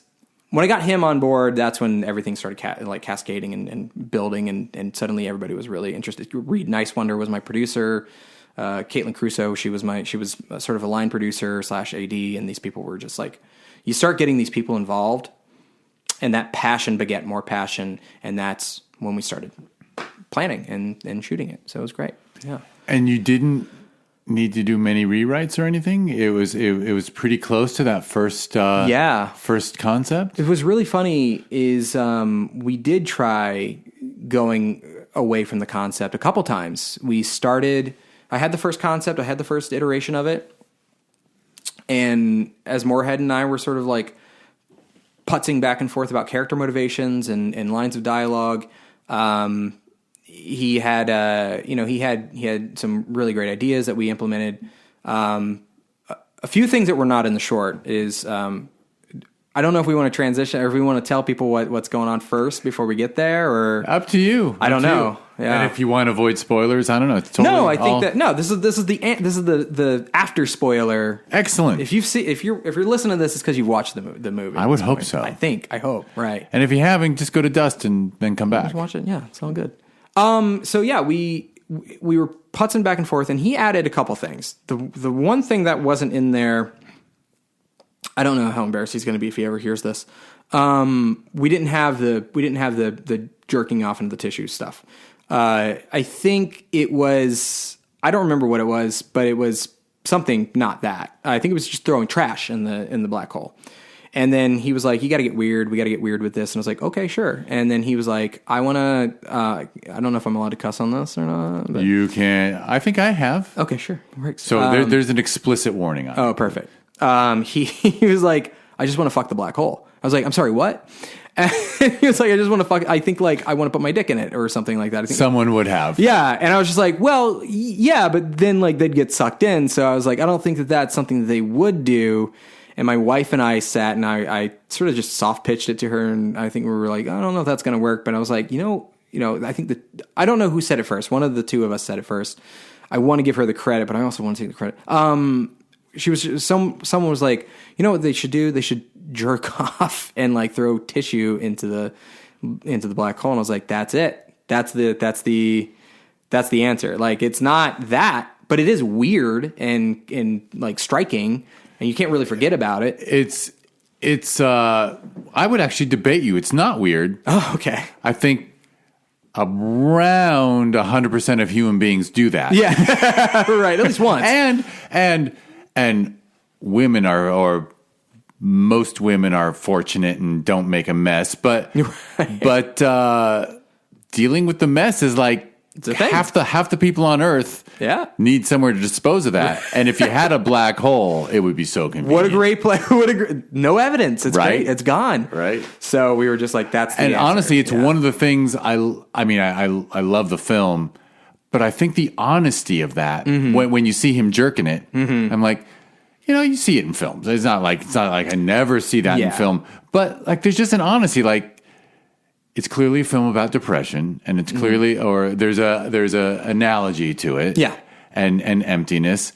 when I got him on board. That's when everything started cascading and building. And suddenly everybody was really interested. Reed Nicewander was my producer. Caitlin Crusoe, she was sort of a line producer / AD. And these people were just like, you start getting these people involved, and that passion beget more passion. And that's when we started planning and shooting it. So it was great. Yeah. And you didn't need to do many rewrites or anything? It was pretty close to that first concept? It was really funny is we did try going away from the concept a couple times. I had the first concept, I had the first iteration of it, and as Moorhead and I were sort of like putzing back and forth about character motivations and lines of dialogue, he had some really great ideas that we implemented. A few things that were not in the short is, I don't know if we want to transition or if we want to tell people what's going on first before we get there, or up to you. I don't know. Yeah. And if you want to avoid spoilers, I don't know. It's totally no, I think this is the after spoiler. Excellent. If you're listening to this, it's because you've watched the movie. I would hope so. I hope. Right. And if you haven't, just go to Dust and then come back. Just watch it. Yeah, it's all good. So yeah, we we were putzing back and forth, and he added a couple things. The one thing that wasn't in there, I don't know how embarrassed he's going to be if he ever hears this. We didn't have the jerking off into the tissue stuff. I think it was, I don't remember what it was, but it was something not that. I think it was just throwing trash in the black hole. And then he was like, you got to get weird. We got to get weird with this. And I was like, okay, sure. And then he was like, I want to, I don't know if I'm allowed to cuss on this or not. But. You can, I think I have. Okay, sure. Right. So there's an explicit warning on it. Oh, perfect. He was like, I just want to fuck the black hole. I was like, I'm sorry, what? And he was like, I just want to fuck, I think like I want to put my dick in it or something like that. I think someone would have. Yeah. And I was just like, well, yeah, but then like they'd get sucked in. So I was like, I don't think that that's something that they would do. And my wife and I sat and I sort of just soft pitched it to her. And I think we were like, I don't know if that's going to work. But I was like, you know, I think that, I don't know who said it first. One of the two of us said it first. I want to give her the credit, but I also want to take the credit. Someone was like, you know what they should do? They should jerk off and like throw tissue into the black hole. And I was like, that's it. That's the answer. Like, it's not that, but it is weird and like striking, and you can't really forget about it. It's I would actually debate you. It's not weird. Oh, okay. I think around 100% of human beings do that. Yeah. Right. At least once. And women are, or most women are fortunate and don't make a mess, but dealing with the mess is like half the people on Earth need somewhere to dispose of that. And if you had a black hole, it would be so convenient. What a great play! No evidence. It's right? Great. It's gone. Right. So we were just like, that's the and answer. Honestly, it's one of the things I love the film, but I think the honesty of that when you see him jerking it, I'm like, you know, you see it in films. It's not like I never see that in film, but like there's just an honesty. Like, it's clearly a film about depression, and it's clearly, or there's a analogy to it, and emptiness,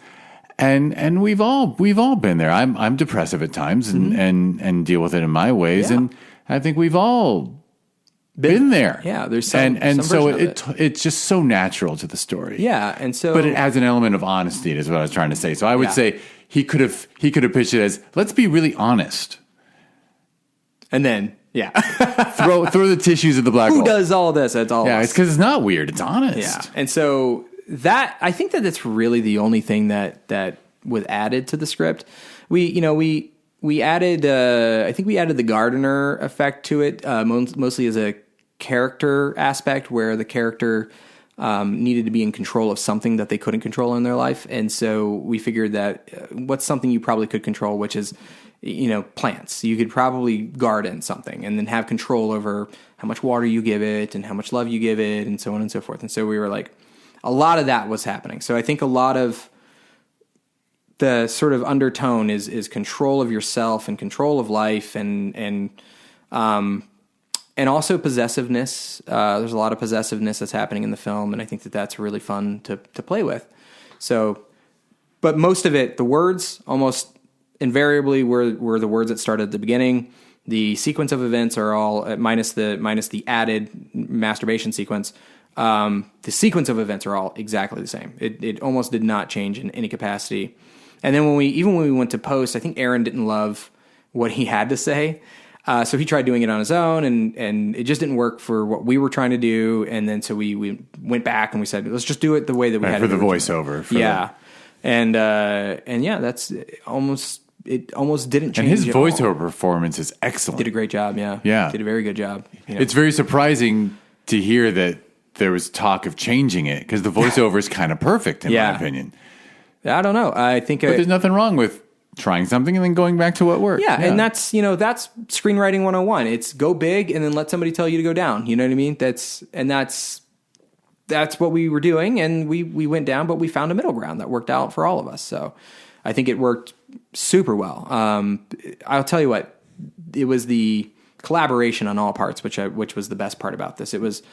and we've all been there. I'm depressive at times, and deal with it in my ways, and I think we've all been there. Yeah, there's some, and some so it's just so natural to the story. Yeah, and so, but it adds an element of honesty. Is what I was trying to say. So I would say he could have pitched it as, let's be really honest, and then. Yeah. throw the tissues at the black hole. Who does all this? That's all. Yeah, it's because it's not weird. It's honest. Yeah. And so I think that it's really the only thing that was added to the script. We added, I think we added the gardener effect to it, mostly as a character aspect where the character needed to be in control of something that they couldn't control in their life. And so we figured that what's something you probably could control, which is, plants. You could probably garden something and then have control over how much water you give it and how much love you give it and so on and so forth. And so we were like, a lot of that was happening. So I think a lot of the sort of undertone is control of yourself and control of life and also possessiveness. There's a lot of possessiveness that's happening in the film, and I think that that's really fun to play with. So, but most of it, the words almost invariably were the words that started at the beginning. The sequence of events are all minus the added masturbation sequence. The sequence of events are all exactly the same. It almost did not change in any capacity. And then when we went to post, I think Aaron didn't love what he had to say. So he tried doing it on his own, and it just didn't work for what we were trying to do. And then so we went back and we said, let's just do it the way that we had for it the originally. voiceover. And yeah, that's almost. It almost didn't change. And his voiceover performance is excellent. Did a great job, yeah. Yeah. Did a very good job. It's very surprising to hear that there was talk of changing it, because the voiceover is kind of perfect, in my opinion. I don't know. I think... But there's nothing wrong with trying something and then going back to what worked. Yeah, and that's screenwriting 101. It's go big and then let somebody tell you to go down. You know what I mean? That's what we were doing, and we went down, but we found a middle ground that worked out for all of us. So I think it worked super well. I'll tell you what, it was the collaboration on all parts, which was the best part about this. It was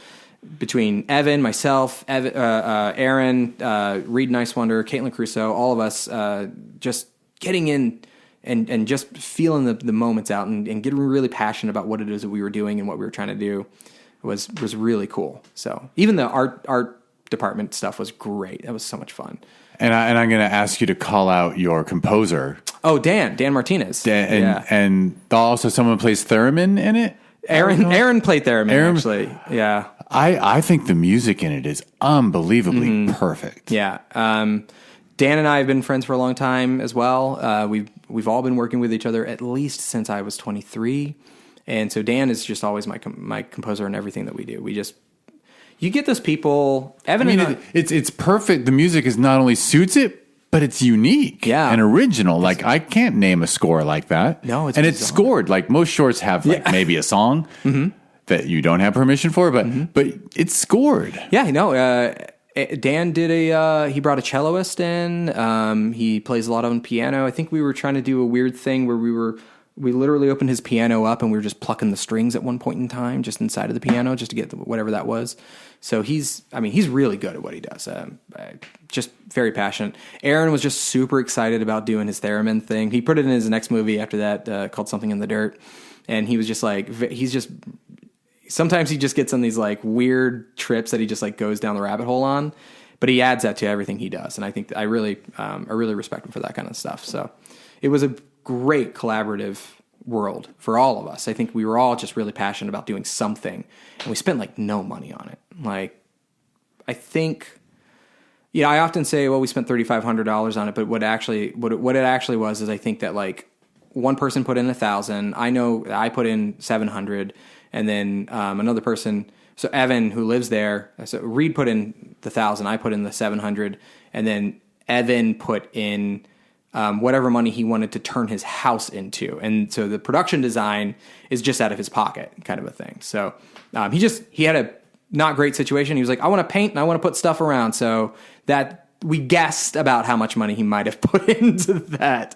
between Evan, myself, Aaron, Reed Nicewander, Caitlin Crusoe, all of us just getting in and just feeling the moments out and getting really passionate about what it is that we were doing and what we were trying to do was really cool. So even the art department stuff was great. That was so much fun. And I'm going to ask you to call out your composer. Oh, Dan Martinez. And also someone plays theremin in it. Aaron played theremin, actually. Yeah. I think the music in it is unbelievably perfect. Yeah. Dan and I have been friends for a long time as well. We've all been working with each other at least since I was 23. And so Dan is just always my composer in everything that we do. You get those people. Evan, it's perfect. The music is not only suits it, but it's unique and original. Like, I can't name a score like that. No, it's it's scored. Like, most shorts have maybe a song that you don't have permission for, but it's scored. Yeah, Dan did he brought a celloist in. He plays a lot on piano. I think we were trying to do a weird thing where we literally opened his piano up and we were just plucking the strings at one point in time, just inside of the piano, just to get whatever that was. So he's really good at what he does. Just very passionate. Aaron was just super excited about doing his theremin thing. He put it in his next movie after that, called Something in the Dirt. And he was just like, sometimes he just gets on these like weird trips that he just like goes down the rabbit hole on, but he adds that to everything he does. And I think I really respect him for that kind of stuff. So it was a great collaborative world for all of us. I think we were all just really passionate about doing something, and we spent like no money on it. Like, I think, I often say, well, we spent $3,500 on it, but what it actually was is I think that like one person put in $1,000. I know I put in $700, and then another person. So Evan, who lives there, so Reed put in the $1,000. I put in the $700, and then Evan put in whatever money he wanted to turn his house into. And so the production design is just out of his pocket, kind of a thing. So he had a not great situation. He was like, I want to paint and I want to put stuff around. So that we guessed about how much money he might have put into that.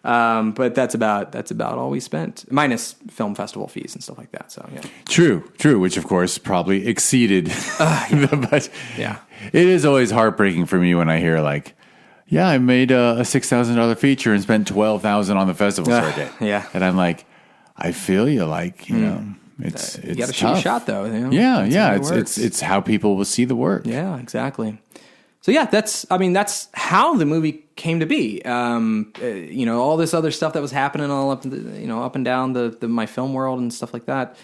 But that's about all we spent, minus film festival fees and stuff like that. So yeah. True. Which of course probably exceeded the budget. Yeah. It is always heartbreaking for me when I hear like, yeah, I made a $6,000 feature and spent $12,000 on the festival circuit. Yeah, and I'm like, I feel you. Like, it's you got to tough. shoot a shot though. Yeah. It's how people will see the work. Yeah, exactly. So yeah, that's how the movie came to be. All this other stuff that was happening all up, up and down the my film world and stuff like that.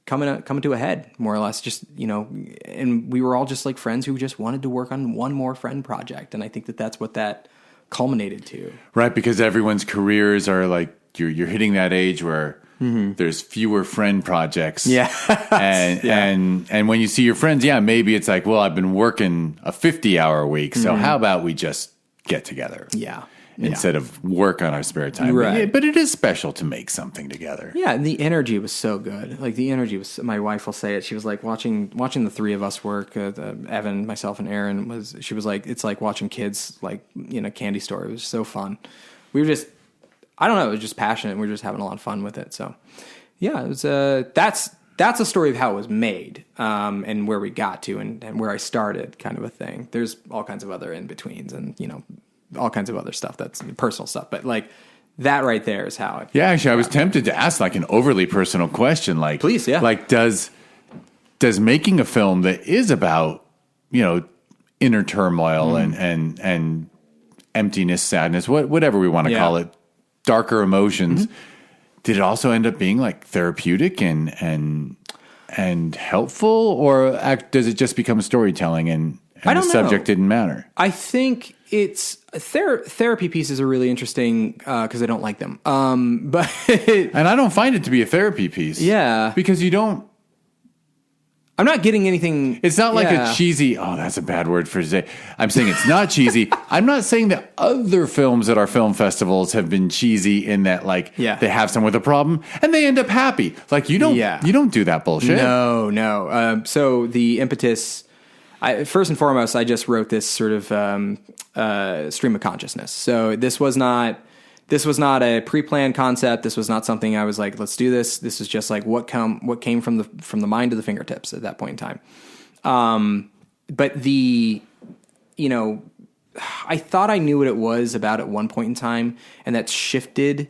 Coming to a head, more or less, just, and we were all just like friends who just wanted to work on one more friend project. And I think that's what that culminated to. Right. Because everyone's careers are like, you're hitting that age where there's fewer friend projects. Yeah. and when you see your friends, maybe it's like, well, I've been working a 50-hour week. So how about we just get together? Yeah. Instead of work on our spare time. Right. But it is special to make something together. Yeah, and the energy was so good. Like, the energy was, my wife will say it, she was like, watching the three of us work, Evan, myself, and Aaron, she was like, it's like watching kids, like, in a candy store. It was so fun. We were just, I don't know, it was just passionate. We were just having a lot of fun with it. So, yeah, it was, that's a story of how it was made, and where we got to, and where I started, kind of a thing. There's all kinds of other in-betweens, and, all kinds of other stuff that's personal stuff, but like that right there is how it. Yeah, actually, I was tempted to ask like an overly personal question, like, please, yeah, like does making a film that is about inner turmoil and emptiness, sadness, whatever we want to call it, darker emotions, did it also end up being like therapeutic and helpful, or does it just become storytelling and the subject didn't matter? I think it's therapy pieces are really interesting because I don't like them. But and I don't find it to be a therapy piece. Yeah, because you don't. I'm not getting anything. It's not like a cheesy. Oh, that's a bad word for today. I'm saying it's not cheesy. I'm not saying that other films at our film festivals have been cheesy in that they have someone with a problem and they end up happy. Like you don't. You don't do that bullshit. No. So the impetus. First and foremost, I just wrote this sort of stream of consciousness. So this was not a pre-planned concept. This was not something I was like, let's do this. This is just like what came from the mind to the fingertips at that point in time. But I thought I knew what it was about at one point in time, and that's shifted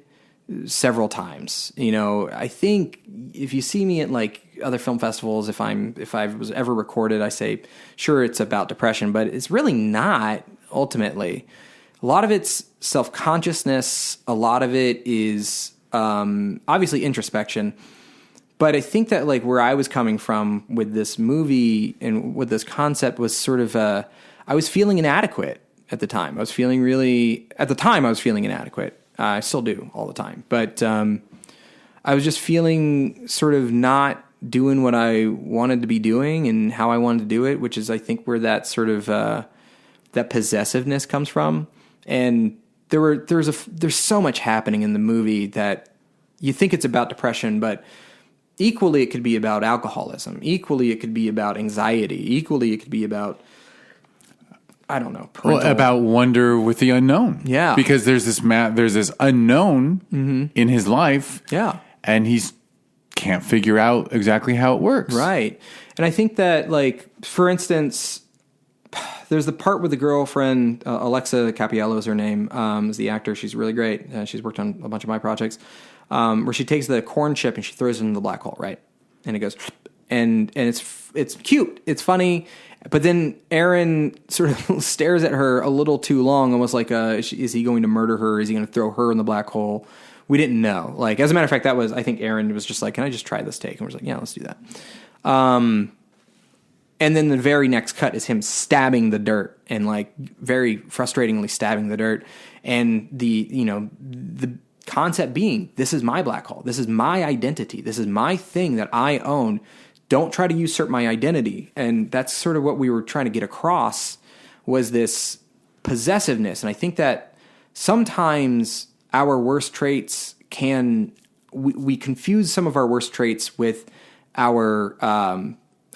several times. I think if you see me at like other film festivals, if I was ever recorded, I say, sure, it's about depression, but it's really not ultimately. A lot of it's self-consciousness. A lot of it is obviously introspection. But I think that like where I was coming from with this movie and with this concept was sort of I was feeling inadequate at the time. I was feeling inadequate. I still do all the time. But I was just feeling sort of not doing what I wanted to be doing and how I wanted to do it, which is I think where that sort of that possessiveness comes from. And there's so much happening in the movie that you think it's about depression, but equally it could be about alcoholism. Equally it could be about anxiety. Equally it could be about, I don't know, about wonder with the unknown. Yeah, because there's this unknown in his life. Yeah, and he's can't figure out exactly how it works. Right. And I think that, like, for instance, there's the part with the girlfriend, Alexa Capiello is her name, is the actor. She's really great. She's worked on a bunch of my projects, where she takes the corn chip and she throws it in the black hole, right? And it goes, and it's cute. It's funny. But then Aaron sort of stares at her a little too long, almost like, is he going to murder her? Is he going to throw her in the black hole? We didn't know. Like, as a matter of fact, I think Aaron was just like, can I just try this take? And we're just like, yeah, let's do that. And then the very next cut is him stabbing the dirt and like very frustratingly stabbing the dirt. And the concept being, this is my black hole. This is my identity. This is my thing that I own. Don't try to usurp my identity. And that's sort of what we were trying to get across, was this possessiveness. And I think that sometimes our worst traits we confuse some of our worst traits with our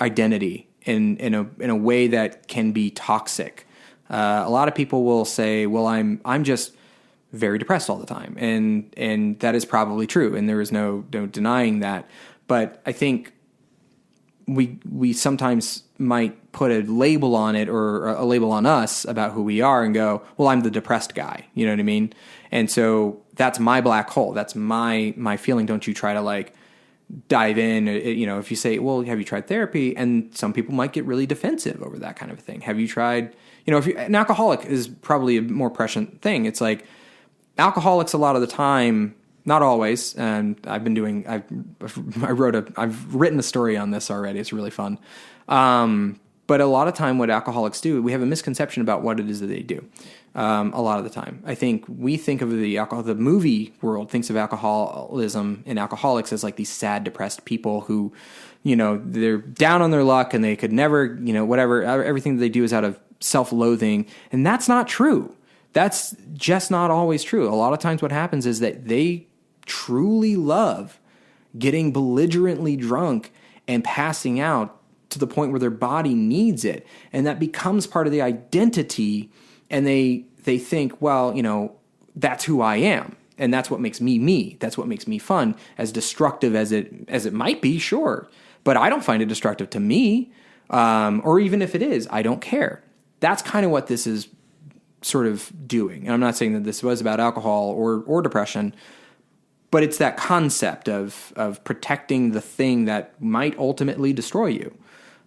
identity in a way that can be toxic. A lot of people will say, well, I'm just very depressed all the time. And that is probably true. And there is no denying that. But I think we sometimes might put a label on it, or a label on us about who we are, and go, well, I'm the depressed guy. You know what I mean? And so that's my black hole. That's my feeling. Don't you try to like dive in. If you say, well, have you tried therapy? And some people might get really defensive over that kind of thing. Have you tried, an alcoholic is probably a more prescient thing. It's like alcoholics a lot of the time, not always. And I've written a story on this already. It's really fun. But a lot of time what alcoholics do, we have a misconception about what it is that they do. A lot of the time, I think we think of the movie world thinks of alcoholism and alcoholics as like these sad, depressed people who, they're down on their luck and they could never, whatever, everything that they do is out of self-loathing. And that's not true. That's just not always true. A lot of times what happens is that they truly love getting belligerently drunk and passing out to the point where their body needs it. And that becomes part of the identity. And they think, well, that's who I am. And that's what makes me me. That's what makes me fun. As destructive as it might be, sure. But I don't find it destructive to me. Or even if it is, I don't care. That's kind of what this is sort of doing. And I'm not saying that this was about alcohol or depression, but it's that concept of protecting the thing that might ultimately destroy you.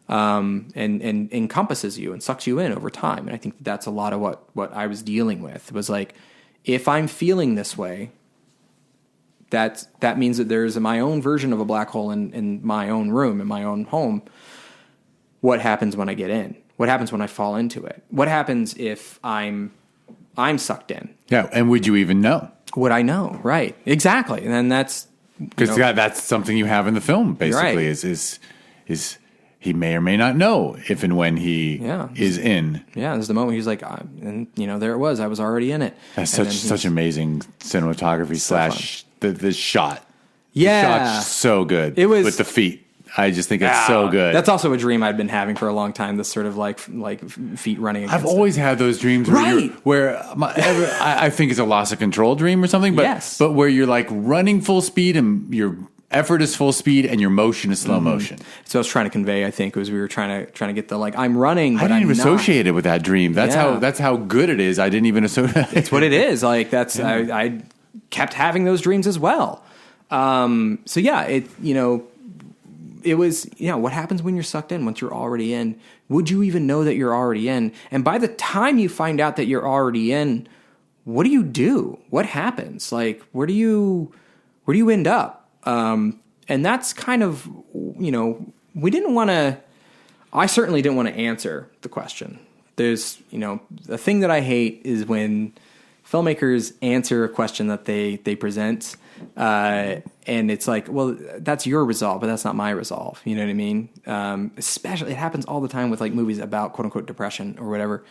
And encompasses you and sucks you in over time. And I think that's a lot of what I was dealing with. It was like, if I'm feeling this way, that means that there's my own version of a black hole in my own room, in my own home. What happens when I get in? What happens when I fall into it? What happens if I'm sucked in? Yeah, and would you even know? Would I know? Right, exactly. And then that's because that's something you have in the film. Basically, right. is he may or may not know if and when he is in. Yeah, there's the moment he's like, and there it was. I was already in it. That's such amazing cinematography / the shot. Yeah, the shot's so good. It was with the feet. I just think it's so good. That's also a dream I'd been having for a long time. This sort of like feet running. I've always had those dreams where I think it's a loss of control dream or something. But yes. But where you're like running full speed and your effort is full speed and your motion is slow motion. So I was trying to convey, I think, was we were trying to get the like I'm running. But I didn't even associate it with that dream. That's how good it is. I didn't even associate. It's what it is. Like that's I kept having those dreams as well. So yeah, it was, what happens when you're sucked in once you're already in? Would you even know that you're already in? And by the time you find out that you're already in, what do you do? What happens? Like, where do you end up? And that's kind of, I certainly didn't want to answer the question. There's, the thing that I hate is when filmmakers answer a question that they present, and it's like, well, that's your resolve, but that's not my resolve. You know what I mean? Especially, it happens all the time with like movies about quote unquote depression or whatever.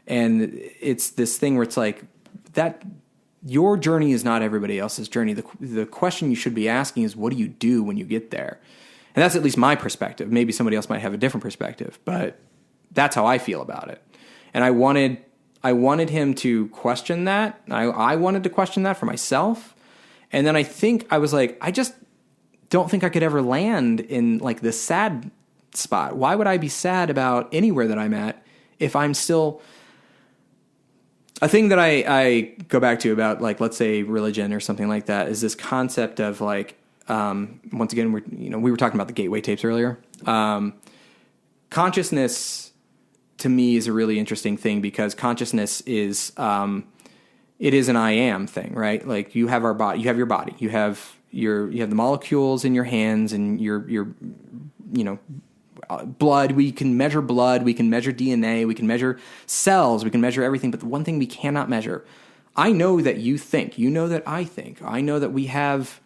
And it's this thing where it's like that your journey is not everybody else's journey. The question you should be asking is, what do you do when you get there? And that's at least my perspective. Maybe somebody else might have a different perspective, but that's how I feel about it. And I wanted him to question that. I wanted to question that for myself. And then I think I was like, I just don't think I could ever land in like this sad spot. Why would I be sad about anywhere that I'm at if I'm still... A thing that I go back to about, like, let's say religion or something like that is this concept of like, once again, we were talking about the gateway tapes earlier. Consciousness to me is a really interesting thing because consciousness is, it is an I am thing, right? Like you have your body, you have the molecules in your hands and your blood. We can measure blood, we can measure DNA, we can measure cells, we can measure everything. But the one thing we cannot measure, I know that you think, you know that I think, I know that we have,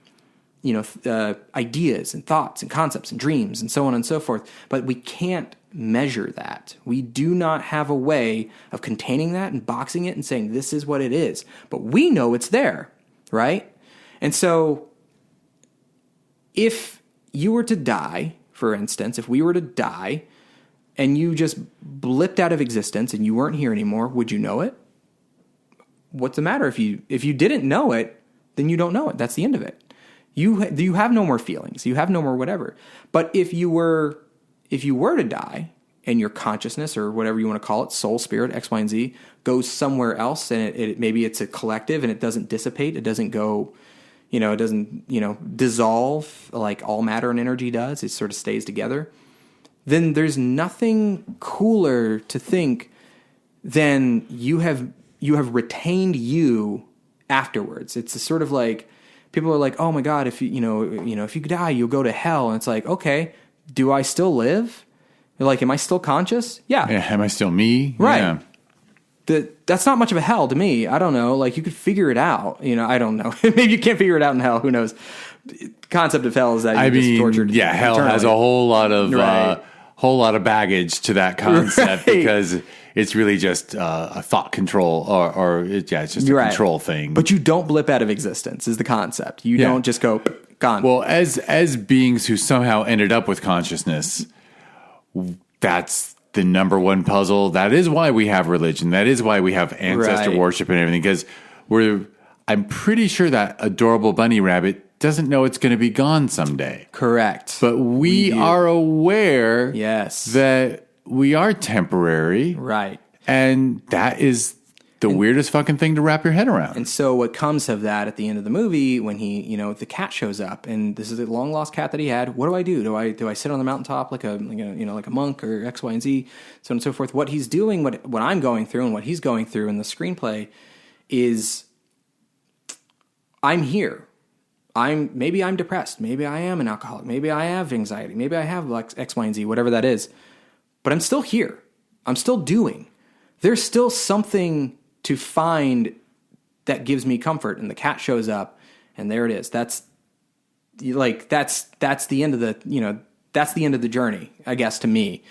ideas and thoughts and concepts and dreams and so on and so forth, but we can't measure that. We do not have a way of containing that and boxing it and saying, this is what it is. But we know it's there, right? And so if you were to die, for instance, if we were to die and you just blipped out of existence and you weren't here anymore, would you know it? What's the matter? If you didn't know it, then you don't know it. That's the end of it. You have no more feelings. You have no more whatever. But if you were to die and your consciousness or whatever you want to call it, soul, spirit, X, Y, and Z, goes somewhere else and it maybe it's a collective and it doesn't dissipate, it doesn't go... it doesn't, dissolve like all matter and energy does. It sort of stays together. Then there's nothing cooler to think than you have retained you afterwards. It's a sort of like people are like, oh my God, if if you die, you'll go to hell. And it's like, okay, do I still live? You're like, am I still conscious? Yeah. Am I still me? Right. Yeah. That's not much of a hell to me. I don't know. Like you could figure it out. I don't know. Maybe you can't figure it out in hell. Who knows? The concept of hell is that you're just tortured. Yeah, hell eternally. has a whole lot of baggage to that concept because it's really just a thought control or it's just a control thing. But you don't blip out of existence is the concept. You don't just go gone. Well, as beings who somehow ended up with consciousness, that's the number one puzzle. That is why we have religion. That is why we have ancestor worship and everything. Because I'm pretty sure that adorable bunny rabbit doesn't know it's going to be gone someday. Correct. But we are aware yes. that we are temporary. Right. And that is the weirdest fucking thing to wrap your head around. And so what comes of that at the end of the movie when he, the cat shows up and this is a long lost cat that he had. What do I do? Do I sit on the mountaintop like a monk or X, Y, and Z, so on and so forth? What he's doing, what I'm going through and what he's going through in the screenplay is I'm here. Maybe I'm depressed. Maybe I am an alcoholic. Maybe I have anxiety. Maybe I have X, Y, and Z, whatever that is. But I'm still here. I'm still doing. There's still something to find that gives me comfort. And the cat shows up and there it is. That's the end of that's the end of the journey, I guess, to me,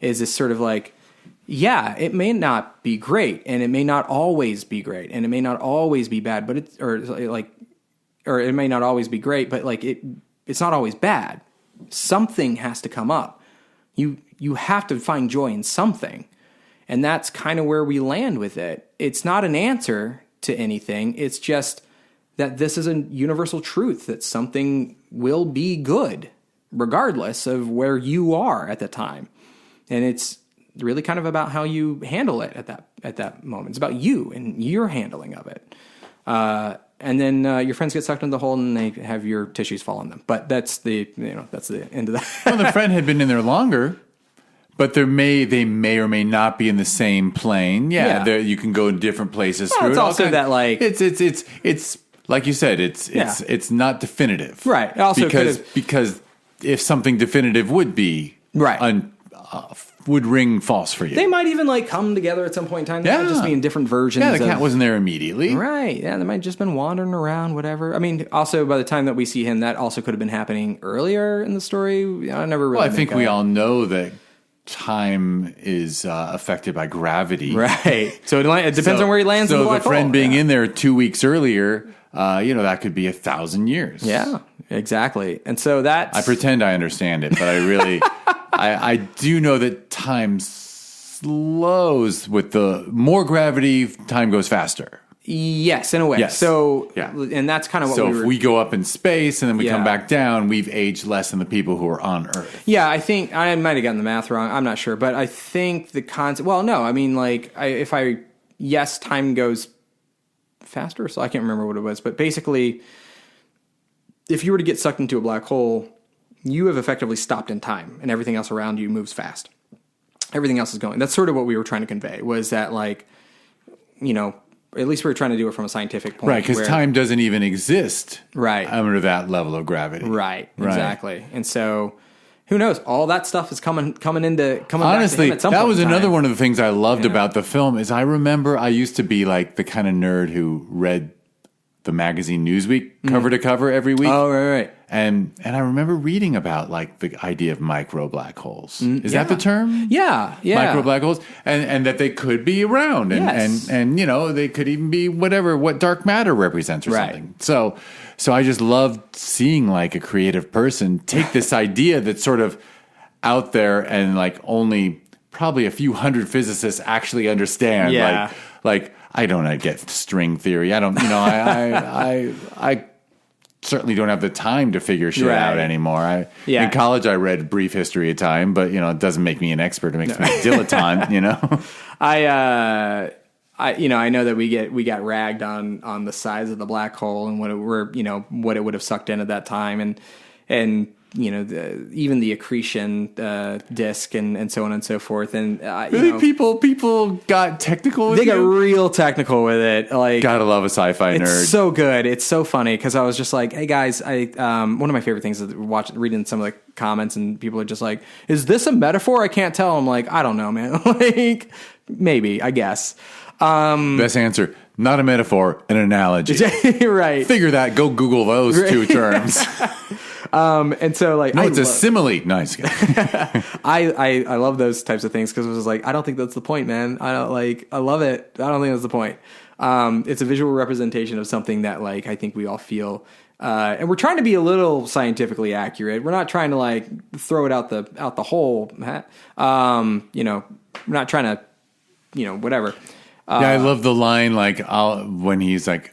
is this sort of like, yeah, it may not be great and it may not always be great and it may not always be bad, but or it may not always be great, but it's not always bad. Something has to come up. You have to find joy in something. And that's kind of where we land with it. It's not an answer to anything. It's just that this is a universal truth that something will be good regardless of where you are at the time. And it's really kind of about how you handle it at that moment. It's about you and your handling of it. and then your friends get sucked into the hole and they have your tissues fall on them. But that's the end of that. Well, the friend had been in there longer, but they may or may not be in the same plane. Yeah. You can go in different places. Well, it's also that like it's like you said, it's not definitive, right? It also because if something definitive would be right. Would ring false for you. They might even like come together at some point in time. They might just be in different versions. Yeah, the cat wasn't there immediately. Right. Yeah, they might have just been wandering around, whatever. I mean, also by the time that we see him, that also could have been happening earlier in the story. I never really. Well, I think we all know that time is affected by gravity. Right. So it depends on where he lands. So in the black the friend hole. being in there 2 weeks earlier, that could be 1,000 years. Yeah, exactly. And so that's... I pretend I understand it, but I really... I do know that time slows with the more gravity, time goes faster. Yes, in a way. Yes. So, yeah. And that's kind of what if we go up in space and then we come back down, we've aged less than the people who are on Earth. Yeah, I think I might have gotten the math wrong. I'm not sure, but I think the concept. Well, no, I mean, like, yes, time goes faster. So I can't remember what it was, but basically, if you were to get sucked into a black hole, you have effectively stopped in time, and everything else around you moves fast. Everything else is going. That's sort of what we were trying to convey. Was that like, at least we were trying to do it from a scientific point. Right, because time doesn't even exist under that level of gravity. Right, exactly. And so, who knows? All that stuff is coming Honestly, back to him at some that point was in time. another one of the things I loved about the film is I remember I used to be like the kind of nerd who read the magazine Newsweek cover to cover every week. Oh, right. And I remember reading about like the idea of micro black holes. Is that the term? Yeah. Micro black holes, and that they could be around, and they could even be what dark matter represents or something. So I just loved seeing like a creative person take this idea that's sort of out there and like only probably a few hundred physicists actually understand. Yeah. Like I don't get string theory. I don't. I certainly don't have the time to figure shit out anymore. In college, I read Brief History of Time, but it doesn't make me an expert. It makes me a dilettante. I know that we got ragged on the size of the black hole and what it would have sucked in at that time, and even the accretion disk and so on and so forth. And people got technical with They got real technical with it. Like, gotta love a sci-fi nerd. It's so good. It's so funny because I was just like, hey guys, one of my favorite things is reading some of the comments and people are just like, is this a metaphor? I can't tell. I'm like, I don't know, man. Like, maybe, I guess. Best answer. Not a metaphor, an analogy. Right. Figure that. Go Google those two terms. And so like, it's a simile. Nice. I love those types of things because it was like, I don't think that's the point, man. I love it. I don't think that's the point. It's a visual representation of something that like, I think we all feel, and we're trying to be a little scientifically accurate. We're not trying to like throw it out the hole. We're not trying to, whatever. I love the line like when he's like,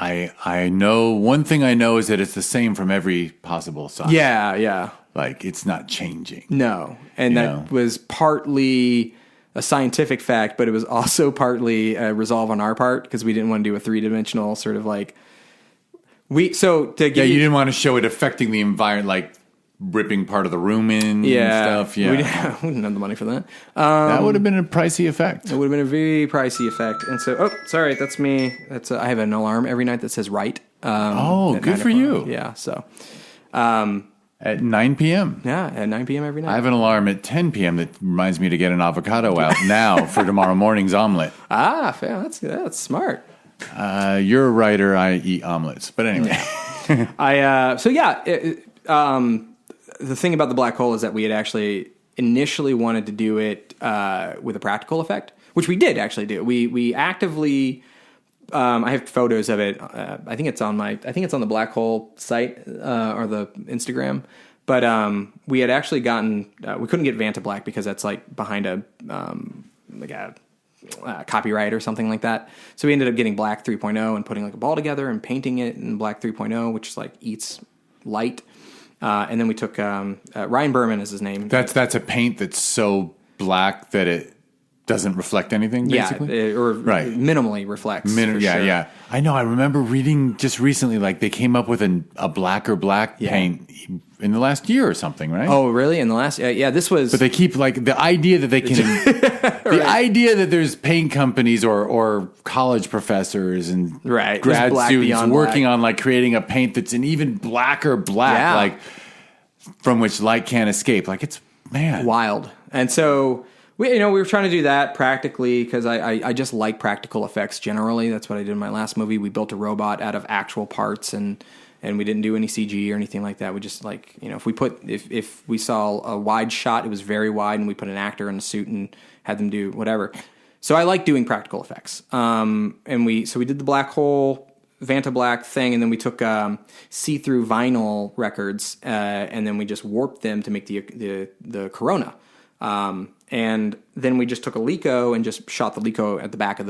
I know one thing I know is that it's the same from every possible side. Yeah. Like it's not changing. No. And that was partly a scientific fact, but it was also partly a resolve on our part because we didn't want to do a 3-dimensional sort of like you didn't want to show it affecting the environment, like ripping part of the room in and stuff. Yeah. We didn't have the money for that. That would have been a pricey effect. It would have been a very pricey effect. And so, sorry, that's me. I have an alarm every night that says right. Good for you. Yeah. So, at 9 p.m. Yeah, at 9 p.m. every night. I have an alarm at 10 p.m. that reminds me to get an avocado out now for tomorrow morning's omelet. Fair. That's smart. You're a writer. I eat omelets. But anyway. The thing about the black hole is that we had actually initially wanted to do it with a practical effect, which we did actually do. We actively, I have photos of it. I think it's on the black hole site or the Instagram. But we had actually gotten, we couldn't get Vanta Black because that's like behind a copyright or something like that. So we ended up getting Black 3.0 and putting like a ball together and painting it in Black 3.0, which like eats light. And then we took Ryan Berman is his name. That's a paint that's so black that it doesn't reflect anything, basically? Or Right. minimally reflects. For Yeah, sure. yeah. I know. I remember reading just recently, like they came up with a blacker black paint in the last year or something, right? Oh, really? In the last, this was. But they keep like the idea that they can, the idea that there's paint companies or college professors and Right. grad Black students beyond working black. on like creating a paint that's an even blacker black, like from which light can't escape. Like it's wild. And so we were trying to do that practically because I just like practical effects generally. That's what I did in my last movie. We built a robot out of actual parts and we didn't do any CG or anything like that. We just if we saw a wide shot, it was very wide, and we put an actor in a suit and had them do whatever. So I like doing practical effects. And we did the black hole Vanta Black thing, and then we took see-through vinyl records, and then we just warped them to make the Corona. And then we just took a Leica and just shot the Leica at the back of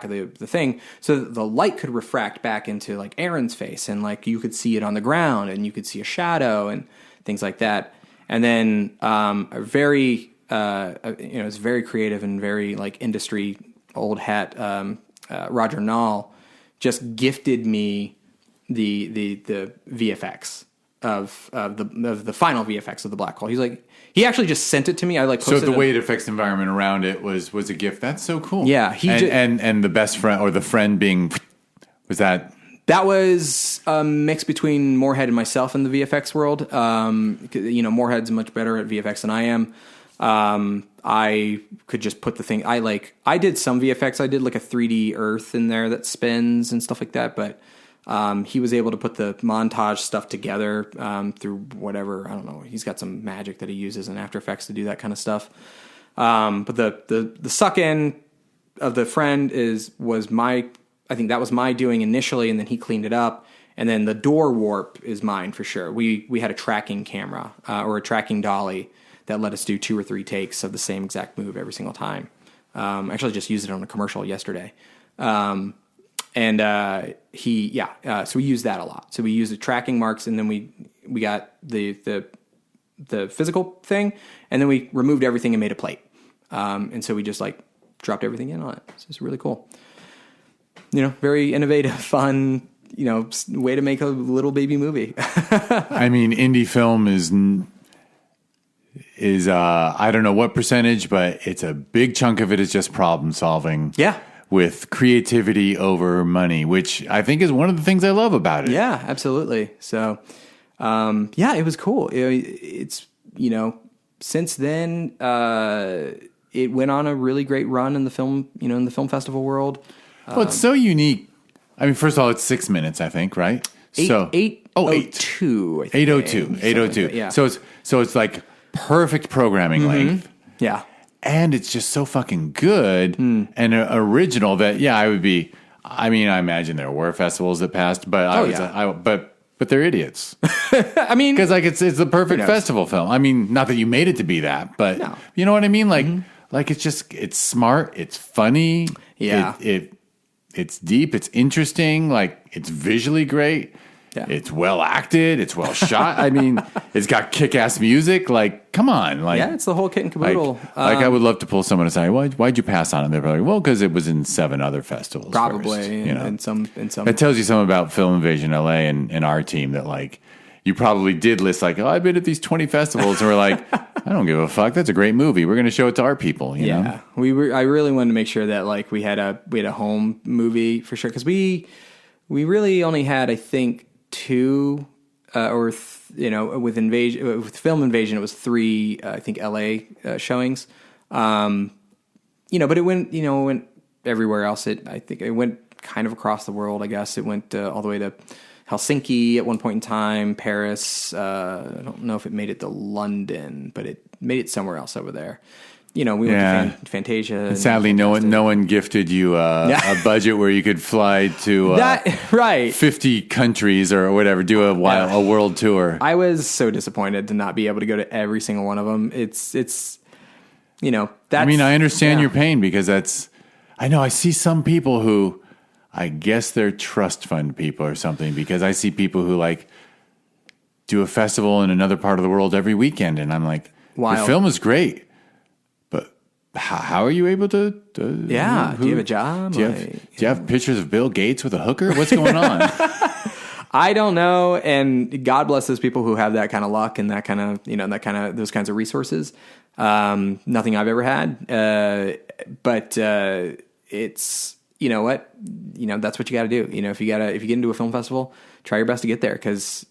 the thing, so that the light could refract back into like Aaron's face, and like you could see it on the ground, and you could see a shadow and things like that. And then it's very creative and very like industry old hat. Roger Nall just gifted me the VFX of the final VFX of the black hole. He's like, he actually just sent it to me. I like so the weight effects environment around it was a gift. That's so cool. Yeah, and the best friend or the friend being was that. That was a mix between Moorhead and myself in the VFX world. Moorhead's much better at VFX than I am. I could just put the thing. I did some VFX. I did like a 3D Earth in there that spins and stuff like that. But he was able to put the montage stuff together through whatever. I don't know. He's got some magic that he uses in After Effects to do that kind of stuff. But the suck in of the friend was my. I think that was my doing initially, and then he cleaned it up. And then the door warp is mine for sure. We had a tracking camera or a tracking dolly that let us do 2 or 3 takes of the same exact move every single time. Actually, just used it on a commercial yesterday. So we used that a lot. So we used the tracking marks, and then we got the physical thing, and then we removed everything and made a plate. And so we just like dropped everything in on it. So it's really cool. Very innovative, fun, way to make a little baby movie. I mean, indie film is I don't know what percentage, but it's a big chunk of it is just problem solving. Yeah. With creativity over money, which I think is one of the things I love about it. Yeah, absolutely. So, it was cool. It's, since then, it went on a really great run in the film, in the film festival world. Well, it's so unique. I mean, first of all, it's 6 minutes, I think, right? 8:02. 8:02. Yeah. So it's like perfect programming length. Yeah. And it's just so fucking good and original that I would be. I mean, I imagine there were festivals that passed, but but they're idiots. I mean, because like it's the perfect festival film. I mean, not that you made it to be that, but you know what I mean. Like it's smart, it's funny. Yeah, it's deep, it's interesting. Like it's visually great. Yeah. It's well acted. It's well shot. I mean, it's got kick-ass music. Like, come on. Like, it's the whole kit and caboodle. I would love to pull someone aside. Why'd you pass on it? They're like, well, because it was in 7 other festivals. Probably. First, in some. It tells you something about Film Invasion LA and our team that like you probably did list like, I've been at these 20 festivals, and we're like, I don't give a fuck. That's a great movie. We're going to show it to our people. You know? I really wanted to make sure that like we had a home movie for sure, because we really only had, I think, 2 with Film Invasion it was 3 I think LA showings, but it went everywhere else. I think it went kind of across the world. I guess it went all the way to Helsinki at one point in time, Paris. I don't know if it made it to London, but it made it somewhere else over there. We went to Fantasia. And sadly, no one gifted you a budget where you could fly to 50 countries or whatever, do a world tour. I was so disappointed to not be able to go to every single one of them. That's, I mean, I understand your pain because I know I see some people who, I guess they're trust fund people or something, because I see people who like do a festival in another part of the world every weekend, and I'm like, Wild. The film is great. how are you able to? Yeah. Do you have a job? Do you have pictures of Bill Gates with a hooker? What's going on? I don't know. And God bless those people who have that kind of luck and that kind of, those kinds of resources. Nothing I've ever had. But it's, you know what, that's what you got to do. If you get into a film festival, try your best to get there. Cause,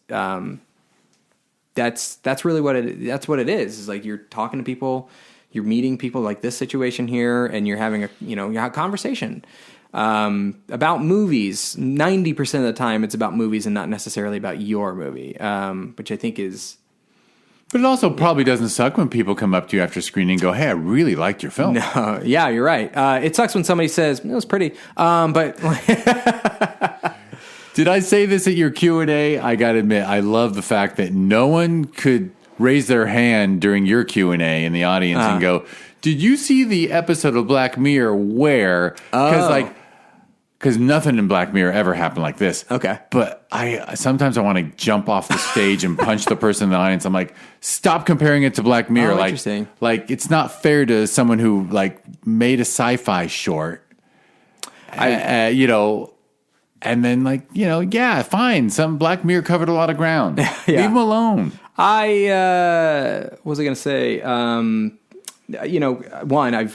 that's really what it is. It's like you're talking to people, you're meeting people like this situation here, and you're having a conversation about movies. 90% of the time, it's about movies and not necessarily about your movie, which I think is. But it also probably doesn't suck when people come up to you after screening and go, "Hey, I really liked your film." No, yeah, you're right. It sucks when somebody says it was pretty, but. Did I say this at your Q&A? I got to admit, I love the fact that no one could raise their hand during your Q&A in the audience and go, "Did you see the episode of Black Mirror where?" Because nothing in Black Mirror ever happened like this. Okay. But sometimes I want to jump off the stage and punch the person in the audience. I'm like, stop comparing it to Black Mirror. Interesting. Like it's not fair to someone who made a sci-fi short. And then, fine. Some Black Mirror covered a lot of ground. Yeah. Leave them alone. What was I going to say? I've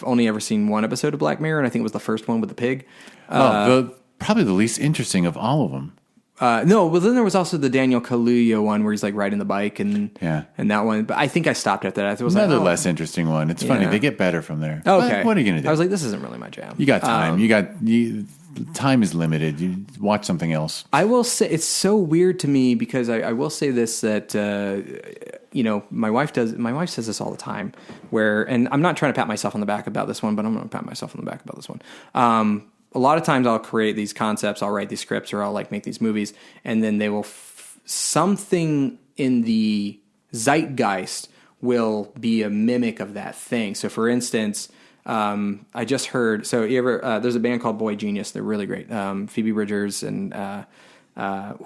only ever seen one episode of Black Mirror, and I think it was the first one with the pig. Probably the least interesting of all of them. No, well, then there was also the Daniel Kaluuya one where he's riding the bike and that one. But I think I stopped at that. It was another less interesting one. It's funny. They get better from there. Okay. But what are you going to do? I was like, this isn't really my jam. You got time. Time is limited. You watch something else. I will say it's so weird to me because I will say this that my wife says this all the time and I'm not trying to pat myself on the back about this one, but I'm going to pat myself on the back about this one. A lot of times I'll create these concepts, I'll write these scripts, or I'll make these movies, and then they will something in the zeitgeist will be a mimic of that thing. So for instance, I just heard. So there's a band called Boy Genius. They're really great. Phoebe Bridgers and I can't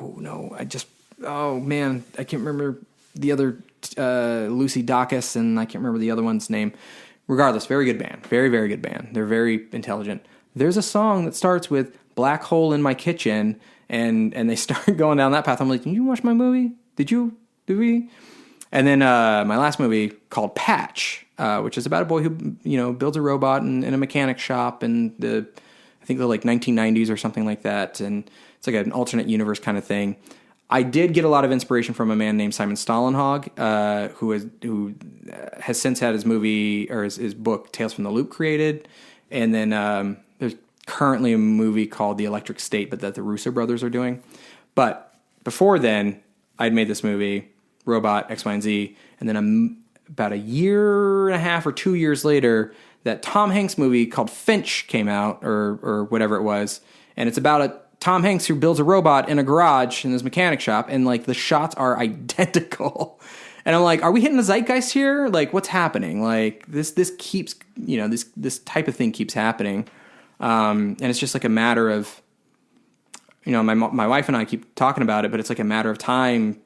remember the other Lucy Dacus, and I can't remember the other one's name. Regardless, very good band. Very, very good band. They're very intelligent. There's a song that starts with "Black Hole in My Kitchen," and they start going down that path. I'm like, did you watch my movie? Did we? And then my last movie called Patch, which is about a boy who builds a robot in a mechanic shop in the 1990s or something like that, and it's like an alternate universe kind of thing. I did get a lot of inspiration from a man named Simon Stålenhag, who has since had his movie or his book Tales from the Loop created, and then there's currently a movie called The Electric State, but that the Russo brothers are doing. But before then, I'd made this movie, Robot, X, Y, and Z, and then about a year and a half or 2 years later, that Tom Hanks movie called Finch came out, or whatever it was, and it's about Tom Hanks who builds a robot in a garage in his mechanic shop, and the shots are identical. And I'm like, are we hitting the zeitgeist here? What's happening? This keeps, this type of thing keeps happening. And it's just a matter of, my wife and I keep talking about it, but it's a matter of time.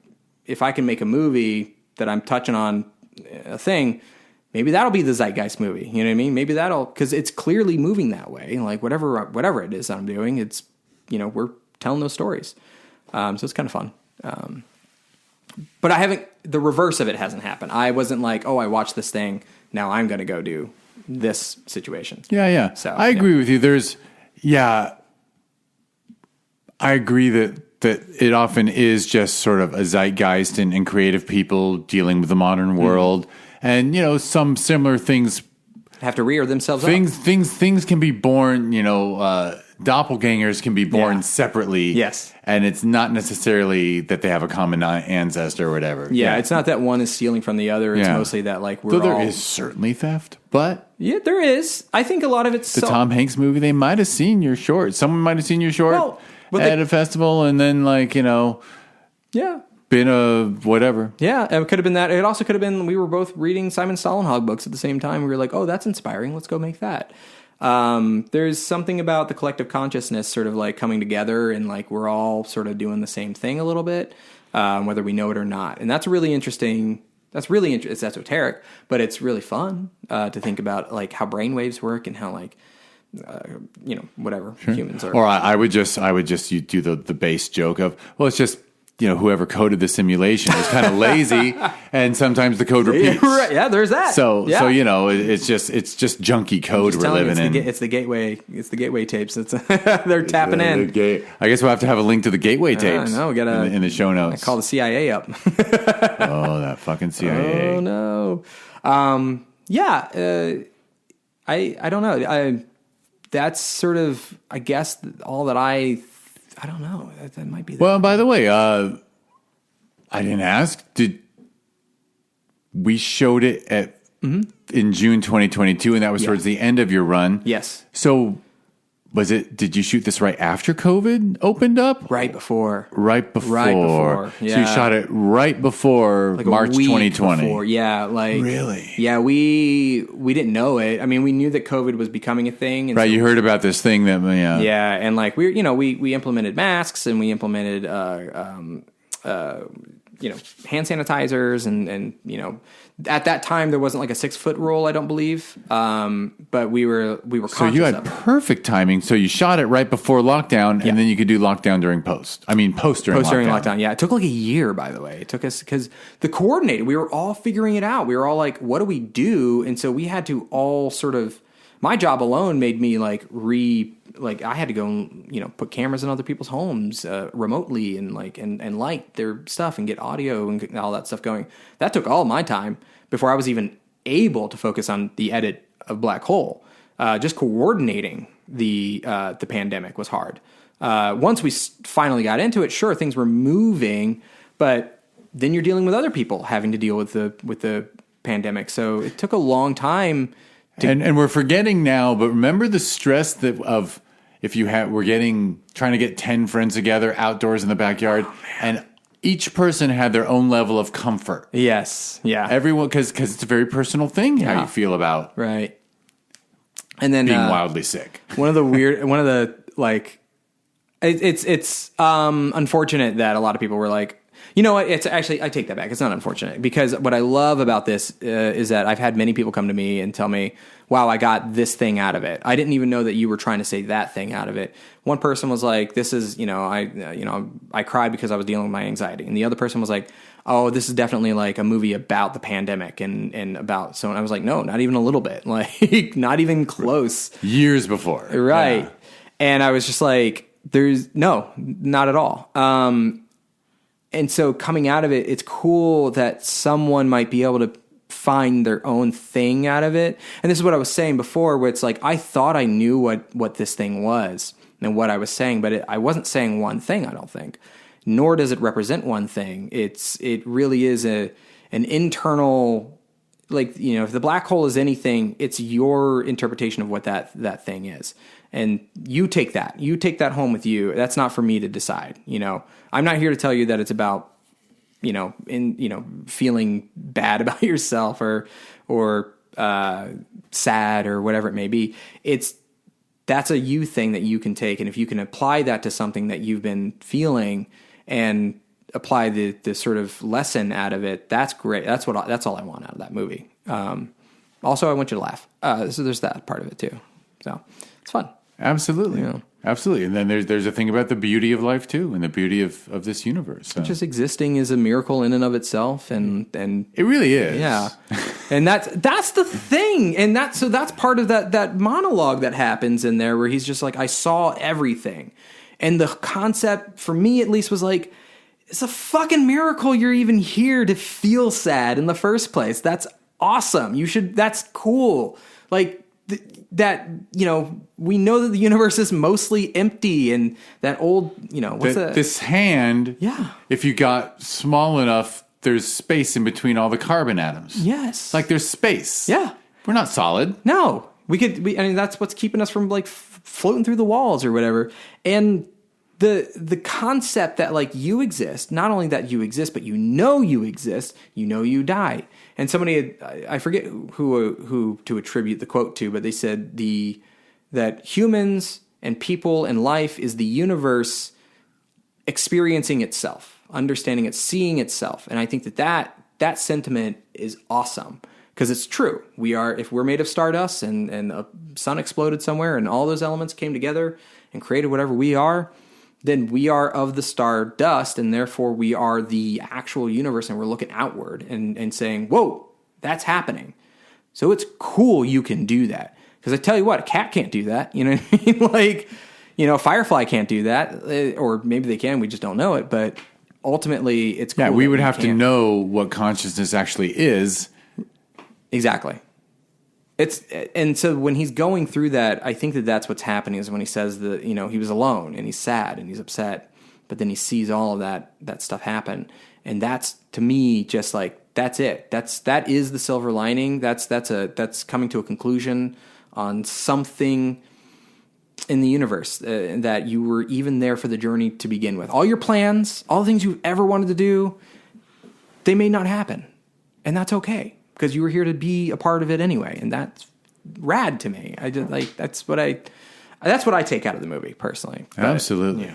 If I can make a movie that I'm touching on a thing, maybe that'll be the zeitgeist movie. You know what I mean? Maybe because it's clearly moving that way. Whatever it is I'm doing, it's, we're telling those stories. So it's kind of fun. But the reverse of it hasn't happened. I wasn't I watched this thing, now I'm going to go do this situation. Yeah. So I agree with you. I agree that it often is just sort of a zeitgeist and creative people dealing with the modern world. And, some similar things have to rear themselves up. Things can be born, doppelgangers can be born separately. Yes. And it's not necessarily that they have a common ancestor or whatever. Yeah, it's not that one is stealing from the other. It's mostly that Though there is certainly theft, but... Yeah, there is. I think a lot of it's... The Tom Hanks movie, they might have seen your short. Someone might have seen your short at a festival and then Yeah. Been a whatever. Yeah, it could have been that. It also could have been we were both reading Simon Stålenhag books at the same time. We were like, oh, that's inspiring. Let's go make that. There's something about the collective consciousness sort of coming together and we're all sort of doing the same thing a little bit, whether we know it or not. And that's really interesting. That's really it's esoteric, but it's really fun to think about like how brainwaves work and how like whatever humans are. Or I would just you do the base joke of, well, it's just whoever coded the simulation is kind of lazy, and sometimes the code repeats. Right. Yeah, there's that. So it's just junky code we're living in. It's the gateway. It's the gateway tapes. They're tapping in. I guess we'll have to have a link to the gateway tapes. No, we gotta in the show notes. I call the CIA up. Oh, that fucking CIA. Oh no. I don't know. That's sort of, I guess, all that I don't know. That might be. Well, by the way, I didn't ask. We showed it in June 2022, and that was towards the end of your run. Yes. So did you shoot this right after COVID opened up? Right before. Yeah. So you shot it right before like March 2020. Before. Yeah. Really? Yeah, we didn't know it. I mean, we knew that COVID was becoming a thing. And right. So you heard about this thing that, yeah. Yeah. And like we implemented masks and we implemented, hand sanitizers and at that time there wasn't like a 6-foot rule, I don't believe. But we were conscious. So you had perfect timing. So you shot it right before lockdown, and then you could do lockdown during post during lockdown. Yeah. It took like a year, by the way. It took us because the coordinator, we were all figuring it out. We were all like, what do we do? And so we had to all sort of, my job alone made me I had to go and, put cameras in other people's homes remotely and and light their stuff and get audio and all that stuff going. That took all my time before I was even able to focus on the edit of Black Hole. Just coordinating the pandemic was hard. Once we finally got into it, sure, things were moving, but then you're dealing with other people having to deal with the pandemic. So it took a long time. And we're forgetting now, but remember the stress trying to get 10 friends together outdoors in the backyard, and each person had their own level of comfort. Yes. Yeah. Everyone, because it's a very personal thing how you feel about right. And then being wildly sick. It's unfortunate that a lot of people were like, you know what? It's actually, I take that back. It's not unfortunate, because what I love about this is that I've had many people come to me and tell me, wow, I got this thing out of it. I didn't even know that you were trying to say that thing out of it. One person was like, this is, I cried because I was dealing with my anxiety. And the other person was like, oh, this is definitely like a movie about the pandemic and about, so, and I was like, no, not even a little bit, like not even close. Years before. Right. Yeah. And I was just like, not at all. And so coming out of it, it's cool that someone might be able to find their own thing out of it. And this is what I was saying before, where it's like, I thought I knew what this thing was and what I was saying, but I wasn't saying one thing, I don't think. Nor does it represent one thing. It really is an internal, if the black hole is anything, it's your interpretation of what that thing is. And you take that home with you. That's not for me to decide. I'm not here to tell you that it's about, feeling bad about yourself or sad or whatever it may be. That's a you thing that you can take. And if you can apply that to something that you've been feeling and apply the sort of lesson out of it, that's great. That's all I want out of that movie. Also, I want you to laugh. So there's that part of it too. So it's fun. Absolutely. Yeah. Absolutely. And then there's a thing about the beauty of life too, and the beauty of this universe. So. Just existing is a miracle in and of itself, and it really is. Yeah. And that's the thing. And that's part of that monologue that happens in there, where he's just like, I saw everything. And the concept for me at least was like, it's a fucking miracle you're even here to feel sad in the first place. That's awesome. That's cool. Like, that, we know that the universe is mostly empty, and that old, this hand, if you got small enough, there's space in between all the carbon atoms. Yes. Like there's space. Yeah. We're not solid. No. That's what's keeping us from like floating through the walls or whatever. And the concept that like you exist, not only that you exist, but you exist, you die. And somebody, I forget who to attribute the quote to, but they said that humans and people and life is the universe experiencing itself, understanding it, seeing itself. And I think that that sentiment is awesome because it's true. If we're made of stardust and a sun exploded somewhere and all those elements came together and created whatever we are, then we are of the stardust, and therefore we are the actual universe, and we're looking outward and saying, whoa, that's happening. So it's cool you can do that. Because I tell you what, a cat can't do that. You know what I mean? Like, a firefly can't do that. Or maybe they can, we just don't know it. But ultimately, it's cool. Yeah, we would have to know what consciousness actually is. Exactly. And so when he's going through that, I think that's what's happening is when he says that, he was alone and he's sad and he's upset, but then he sees all of that stuff happen. And that's, to me, just like, that's it. That is the silver lining. That's coming to a conclusion on something in the universe that you were even there for the journey to begin with. All your plans, all the things you've ever wanted to do, they may not happen. And that's okay. Because you were here to be a part of it anyway, and that's rad to me. I just that's what I take out of the movie personally. But, absolutely,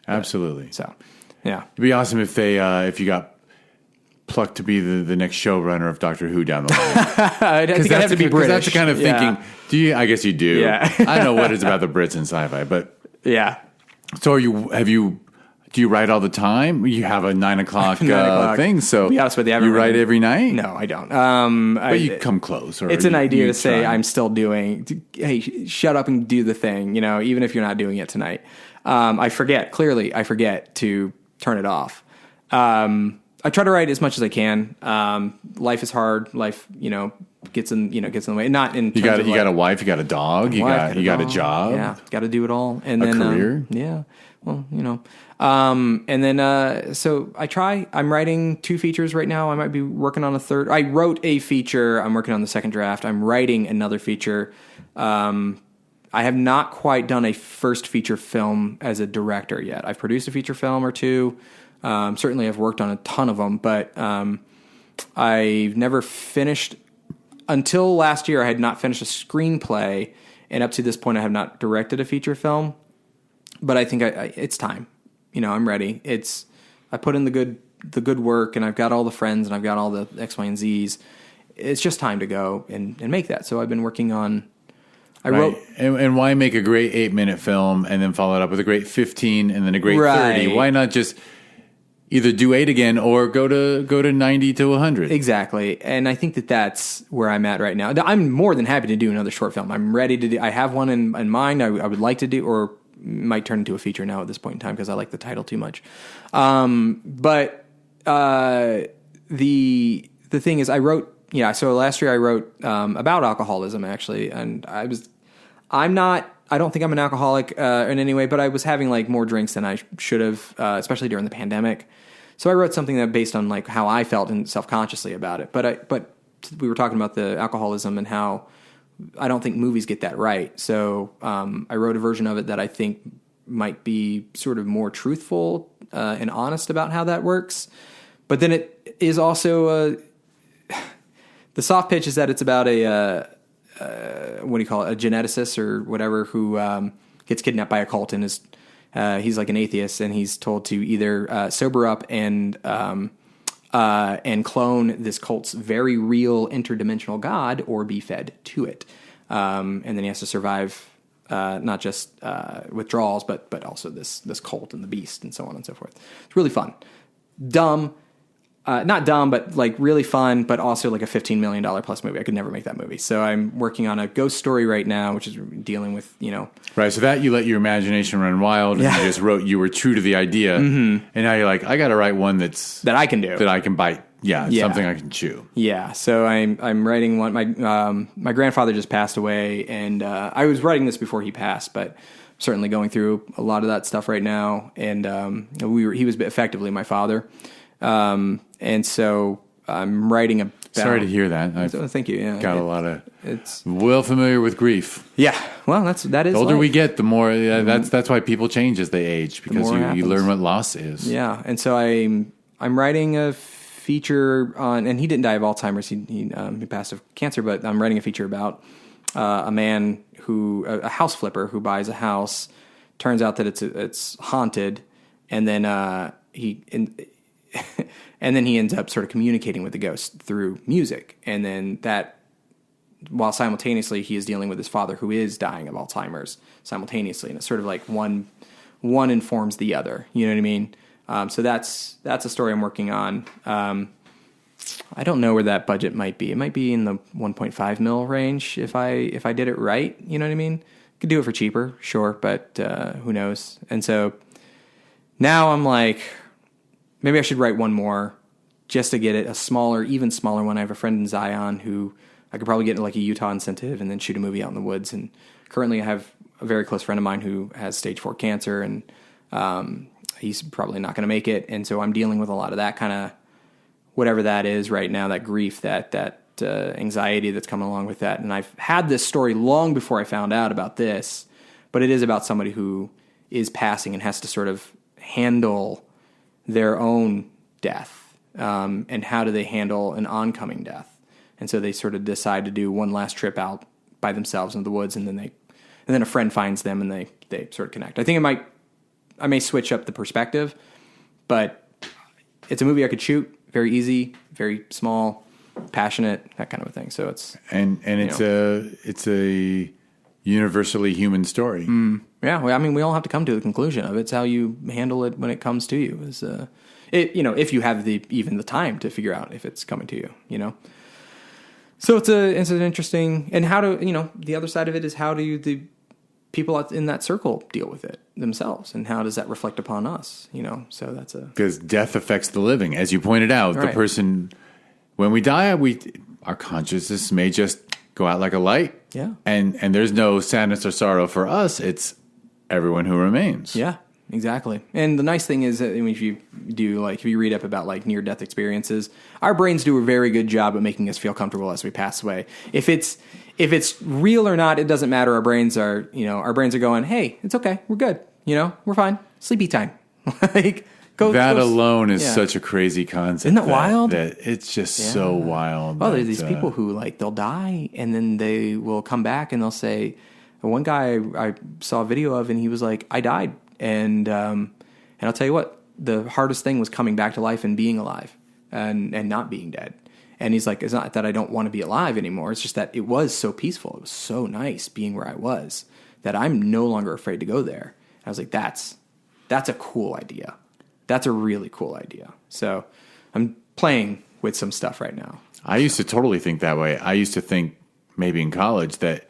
absolutely. So, yeah, it'd be awesome if if you got plucked to be the next showrunner of Doctor Who down the line. I think I'd have to be British. That's the kind of thinking. Do you? I guess you do. Yeah. I don't know what it's about the Brits and sci-fi, but yeah. So do you write all the time? You have a 9 o'clock thing, so be honest with you, you write every night? No, I don't. But you come close. Or it's an idea to try. say I'm still doing. Hey, shut up and do the thing. Even if you're not doing it tonight. I forget to turn it off. I try to write as much as I can. Life is hard. Life, gets in the way. Not in. You got a wife. You got a dog. You got a job. Yeah, got to do it all. And a then career. Yeah. Well, and then so I'm writing 2 features right now. I might be working on a third. I wrote a feature. I'm working on the second draft. I'm writing another feature. I have not quite done a first feature film as a director yet. I've produced a feature film or 2. Certainly I've worked on a ton of them, but I've never finished. Until last year, I had not finished a screenplay, and up to this point, I have not directed a feature film. But I think it's time. I'm ready. I put in the good work, and I've got all the friends, and I've got all the X, Y, and Z's. It's just time to go and make that. So I've been working on. I wrote, and why make a great 8-minute film and then follow it up with a great 15 and then a great 30? Why not just either do 8 again or go to 90 to 100? Exactly. And I think that's where I'm at right now. I'm more than happy to do another short film. I'm ready to do. I have one in mind. I would like to do, or might turn into a feature now at this point in time because I like the title too much. But the thing is, I wrote. Yeah. So last year I wrote about alcoholism actually, and I don't think I'm an alcoholic in any way, but I was having more drinks than I should have, especially during the pandemic. So I wrote something that based on how I felt and self-consciously about it. But we were talking about the alcoholism and how I don't think movies get that right. So I wrote a version of it that I think might be sort of more truthful and honest about how that works. But then it is also the soft pitch is that it's about a geneticist or whatever who gets kidnapped by a cult and is he's like an atheist, and he's told to either sober up and clone this cult's very real interdimensional god or be fed to it. And then he has to survive not just withdrawals, but also this cult and the beast and so on and so forth. It's really fun. Dumb. Not dumb, but really fun, but also a $15 million plus movie. I could never make that movie. So I'm working on a ghost story right now, which is dealing with, Right. So that you let your imagination run wild and you just wrote, you were true to the idea. Mm-hmm. And now you're like, I got to write one that I can do. That I can bite. Yeah. Something I can chew. Yeah. So I'm writing one. My grandfather just passed away, and I was writing this before he passed, but certainly going through a lot of that stuff right now. And he was effectively my father. And so I'm writing about... Sorry to hear that. Thank you. Yeah, got a lot of... It's well familiar with grief. Yeah. Well, that is the older life. we get, the more... That's why people change as they age, because you learn what loss is. Yeah. And so I'm writing a feature on... And he didn't die of Alzheimer's. He passed of cancer, but I'm writing a feature about a man a house flipper who buys a house. Turns out that it's haunted, and then and then he ends up sort of communicating with the ghost through music. And then that, while simultaneously he is dealing with his father who is dying of Alzheimer's simultaneously. And it's sort of like one informs the other. You know what I mean? So that's a story I'm working on. I don't know where that budget might be. It might be in the 1.5 mil range if I did it right. You know what I mean? Could do it for cheaper, sure, but who knows? And so now I'm like, maybe I should write one more just to get it, a smaller, even smaller one. I have a friend in Zion who I could probably get like a Utah incentive and then shoot a movie out in the woods. And currently I have a very close friend of mine who has stage 4 cancer, and he's probably not going to make it. And so I'm dealing with a lot of that kind of, whatever that is right now, that grief, that anxiety that's coming along with that. And I've had this story long before I found out about this, but it is about somebody who is passing and has to sort of handle their own death. And how do they handle an oncoming death? And so they sort of decide to do one last trip out by themselves into the woods, and then a friend finds them and they sort of connect. I think I may switch up the perspective, but it's a movie I could shoot. Very easy, very small, passionate, that kind of a thing. So it's it's a universally human story. Yeah, well, I mean, we all have to come to the conclusion of it. It's how you handle it when it comes to you. Is if you have even the time to figure out if it's coming to you, you know. So it's an interesting, and how do the other side of it is how do the people in that circle deal with it themselves, and how does that reflect upon us? So that's because death affects the living, as you pointed out. Right. The person, when we die, our consciousness may just go out like a light. Yeah, and there's no sadness or sorrow for us. It's everyone who remains. Yeah, exactly. And the nice thing is that if you read up about like near death experiences, our brains do a very good job at making us feel comfortable as we pass away. If it's real or not, it doesn't matter. Our brains are going, hey, it's okay. We're good. We're fine. Sleepy time. Alone is such a crazy concept. Isn't that wild? That it's just so wild. Well, there's these people who they'll die and then they will come back and they'll say, one guy I saw a video of and he was like, I died. And I'll tell you what, the hardest thing was coming back to life and being alive and not being dead. And he's like, it's not that I don't want to be alive anymore. It's just that it was so peaceful. It was so nice being where I was that I'm no longer afraid to go there. And I was like, that's a cool idea. That's a really cool idea. So I'm playing with some stuff right now. I used to totally think that way. I used to think maybe in college that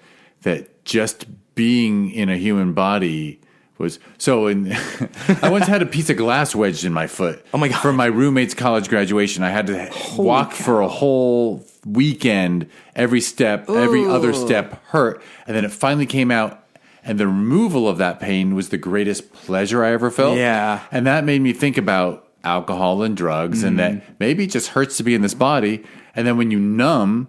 just being in a human body was so. I once had a piece of glass wedged in my foot. Oh my God! For my roommate's college graduation, I had to walk for a whole weekend. Every step, every other step hurt, and then it finally came out. And the removal of that pain was the greatest pleasure I ever felt. Yeah, and that made me think about alcohol and drugs, and that maybe it just hurts to be in this body. And then when you numb,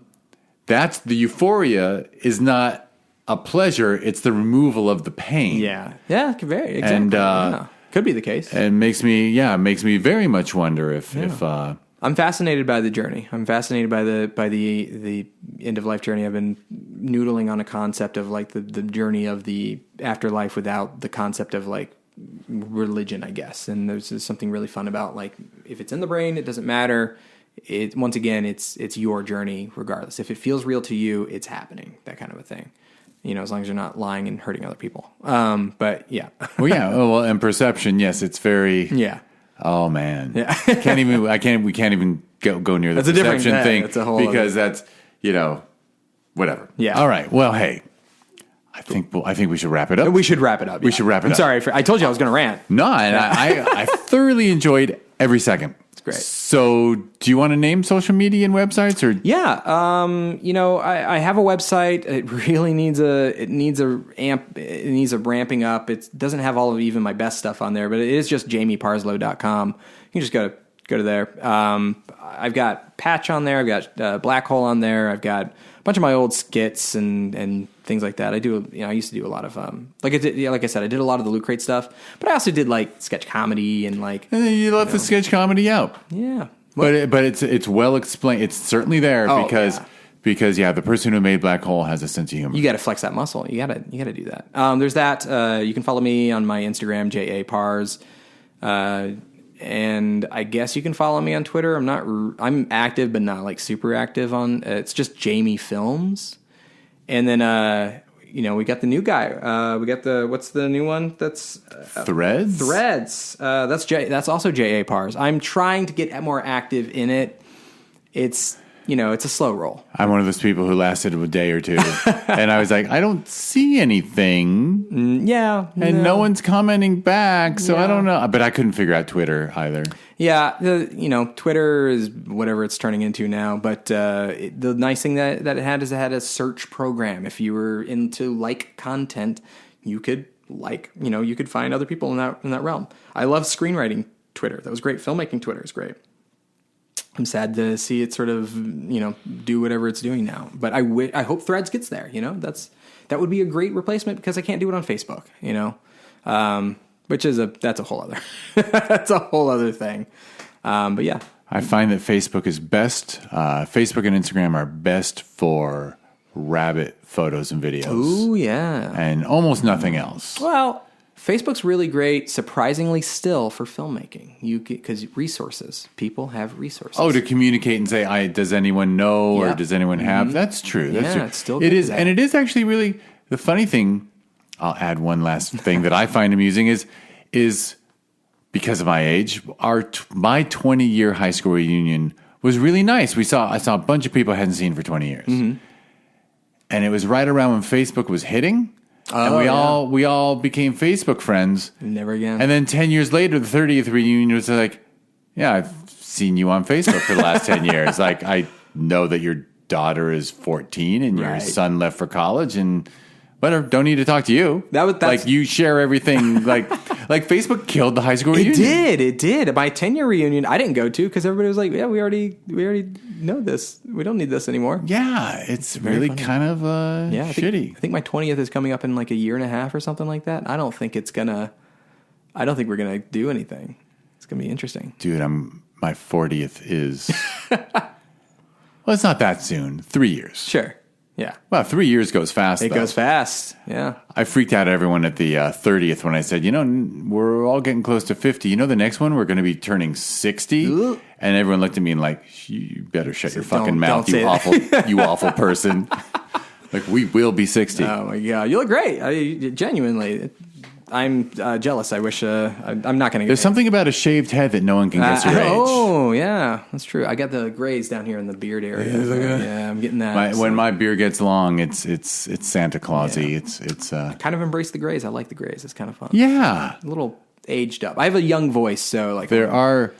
that's the euphoria is not a pleasure, it's the removal of the pain. Yeah, very exactly. And could be the case. And makes me very much wonder if I'm fascinated by the journey. I'm fascinated by the end of life journey. I've been noodling on a concept of like the journey of the afterlife without the concept of like religion, I guess. And there's something really fun about like if it's in the brain, it doesn't matter. Once again, it's your journey regardless. If it feels real to you, it's happening. That kind of a thing. As long as you're not lying and hurting other people. But yeah. Well, and perception, yes, it's very. Yeah. Oh man. Yeah. We can't even go near the that's perception thing that's a whole because that's whatever. Yeah. All right. Well, hey, I think we should wrap it up. We should wrap it up. We should wrap it up. I'm sorry. I told you I was going to rant. No, and I thoroughly enjoyed every second. Great. So, do you want to name social media and websites, or? Yeah, I have a website. It really needs a ramping up. It doesn't have all of even my best stuff on there, but it is just jamieparslow.com. You can just go to there. I've got Patch on there. I've got Black Hole on there. I've got a bunch of my old skits and things like that. I used to do a lot of like I said, I did a lot of the Loot Crate stuff, but I also did like sketch comedy and like. And then you left the sketch comedy out. Yeah, but it's well explained. It's certainly there because the person who made Black Hole has a sense of humor. You got to flex that muscle. You got to do that. There's that. You can follow me on my Instagram, JA Pars. And I guess you can follow me on Twitter. I'm active, but not like super active on. It's just Jamie Films. And then we got the new guy. We got what's the new one? That's Threads. Threads. That's also J.A. Pars. I'm trying to get more active in it. It's a slow roll. I'm one of those people who lasted a day or two, and I was like, I don't see anything. Yeah, and no one's commenting back, so I don't know. But I couldn't figure out Twitter either. Yeah, Twitter is whatever it's turning into now. But the nice thing that it had is it had a search program. If you were into content, you could you could find other people in that realm. I love screenwriting Twitter. That was great. Filmmaking Twitter is great. I'm sad to see it sort of, do whatever it's doing now. But I hope Threads gets there. That would be a great replacement because I can't do it on Facebook. Which is that's a whole other that's a whole other thing. But yeah, I find that Facebook is best. Facebook and Instagram are best for rabbit photos and videos. Ooh, yeah, and almost nothing else. Well, Facebook's really great, surprisingly still, for filmmaking. Because resources. People have resources. Oh, to communicate and say, does anyone know or does anyone have? That's true. That's true. It's still good. It is, and it is actually really, the funny thing, I'll add one last thing that I find amusing is because of my age, my 20-year high school reunion was really nice. I saw a bunch of people I hadn't seen for 20 years. Mm-hmm. And it was right around when Facebook was hitting. And we all became Facebook friends. Never again. And then 10 years later, the 30th reunion was like, yeah, I've seen you on Facebook for the last 10 years. Like, I know that your daughter is 14 and your son left for college and whatever, don't need to talk to you. That's like you share everything. like Facebook killed the high school reunion. It did. My 10-year reunion, I didn't go to because everybody was like, yeah, we already know this. We don't need this anymore. Yeah, it's really kind of shitty. I think my 20th is coming up in like a year and a half or something like that. I don't think we're going to do anything. It's going to be interesting. Dude, my 40th is, well, it's not that soon. 3 years. Sure. Yeah. Well, 3 years goes fast. It goes fast. Yeah. I freaked out at everyone at the 30th when I said, we're all getting close to 50. The next one, we're going to be turning 60. Ooh. And everyone looked at me and like, you better shut your fucking mouth, you awful person. Like, we will be 60. Oh, my God. You look great. Genuinely. I'm jealous. I wish I'm not going to. There's something about a shaved head that no one can guess your age. Oh yeah, that's true. I got the grays down here in the beard area. Yeah, I'm getting that. When my beard gets long, it's Santa Clausy. Yeah. It's I kind of embrace the grays. I like the grays. It's kind of fun. Yeah, a little aged up. I have a young voice, so like there are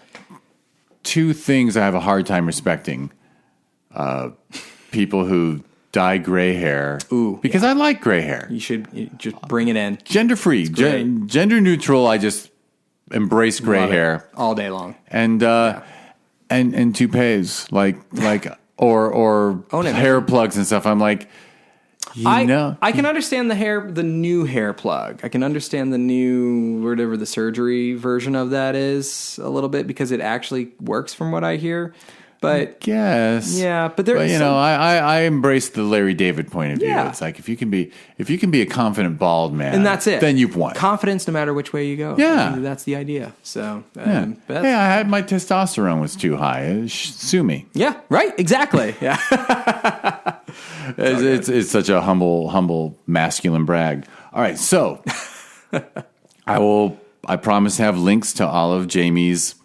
two things I have a hard time respecting: people who dye gray hair. Ooh, because I like gray hair. You should just bring it in. Gender free, gender neutral. I just embrace gray hair all day long. And toupees, or hair plugs and stuff. I'm like, I can understand the new hair plug. I can understand the new whatever the surgery version of that is a little bit because it actually works from what I hear. But yes, yeah, but I embrace the Larry David point of view. Yeah. It's like if you can be a confident bald man, and that's it, then you've won. Confidence, no matter which way you go. Yeah, I mean, that's the idea. So I had my testosterone was too high. Sue me. Yeah, right. Exactly. Yeah, it's such a humble masculine brag. All right, so I promise to have links to all of Jamie's.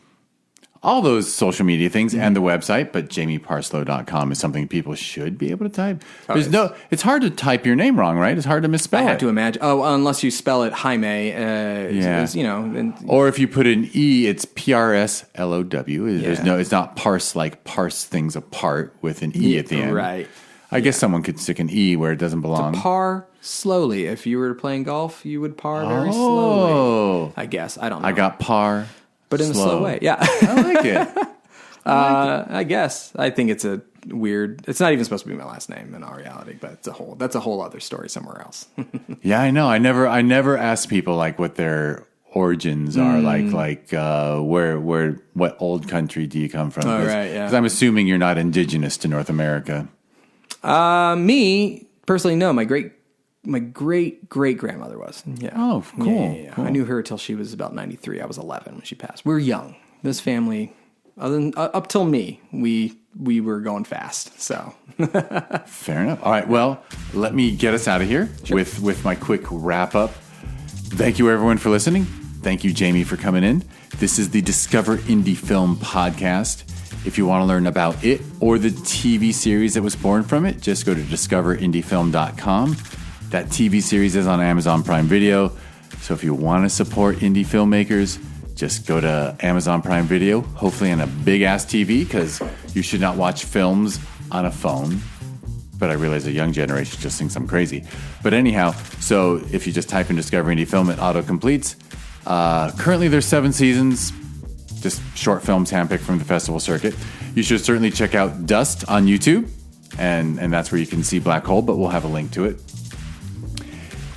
All those social media things and the website, but jamieparslow.com is something people should be able to type. It's hard to type your name wrong, right? It's hard to misspell it. I have to imagine. Oh, unless you spell it Jaime. Or if you put an E, it's PRSLOW. It's not parse like parse things apart with an E at the end. Right. I guess someone could stick an E where it doesn't belong. To par slowly. If you were playing golf, you would par very slowly. I guess. I don't know. I got par. But in a slow way, yeah. I like it. I guess. I think it's a weird. It's not even supposed to be my last name in all reality, but that's a whole other story somewhere else. Yeah, I know. I never ask people like what their origins are, what old country do you come from? Oh, right, yeah. Because I'm assuming you're not indigenous to North America. Me personally, no. My great grandmother was. Yeah. Oh, cool. Yeah. Cool. I knew her till she was about 93. I was 11 when she passed. We were young. this family, other than, up till me, we were going fast. So fair enough. All right. Well, let me get us out of here with my quick wrap up. Thank you, everyone, for listening. Thank you, Jamie, for coming in. This is the Discover Indie Film Podcast. If you want to learn about it or the TV series that was born from it, just go to discoverindiefilm.com. That TV series is on Amazon Prime Video. So if you want to support indie filmmakers, just go to Amazon Prime Video, hopefully on a big-ass TV, because you should not watch films on a phone. But I realize a young generation just thinks I'm crazy. But anyhow, so if you just type in Discover Indie Film, it auto-completes. Currently, there's 7 seasons, just short films handpicked from the festival circuit. You should certainly check out Dust on YouTube, and that's where you can see Black Hole, but we'll have a link to it.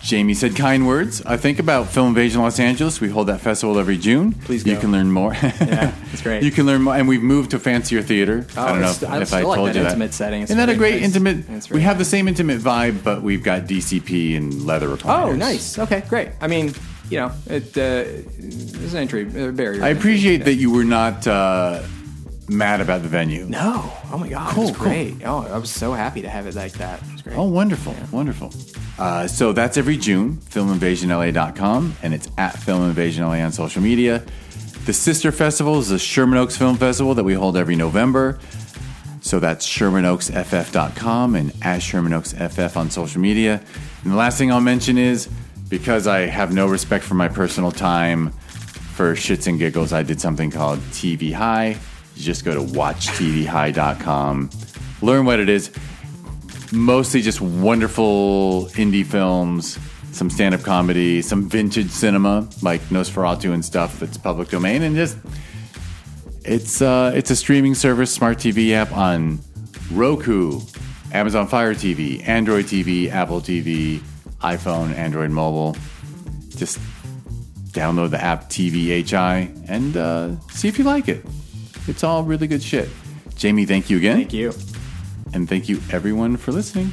Jamie said kind words. I think about Film Invasion Los Angeles. We hold that festival every June. Please go. You can learn more. Yeah, it's great. You can learn more, and we've moved to fancier theater. I don't know if I told you that. Intimate setting. Isn't that a great nice. intimate? Really we have the same intimate vibe, but we've got DCP and leather recliners. Oh, nice. Okay, great. I mean, there's an entry barrier. I appreciate that you were not mad about the venue. No. Oh my God. Cool, It was great. Oh, I was so happy to have it like that. It was great. Oh, wonderful. Yeah. Wonderful. So that's every June, filminvasionla.com, and it's at filminvasionla on social media. The sister festival is the Sherman Oaks Film Festival that we hold every November. So that's ShermanOaksFF.com and at ShermanOaksFF on social media. And the last thing I'll mention is, because I have no respect for my personal time, for shits and giggles, I did something called TVHi. You just go to watchtvhi.com, learn what it is. Mostly just wonderful indie films, some stand-up comedy, some vintage cinema like Nosferatu and stuff that's public domain, and just it's a streaming service, smart TV app on Roku, Amazon Fire TV, Android TV, Apple TV, iPhone, Android mobile. Just download the app TVHi and see if you like it. It's all really good shit. Jamie, thank you again. Thank you. And thank you, everyone, for listening.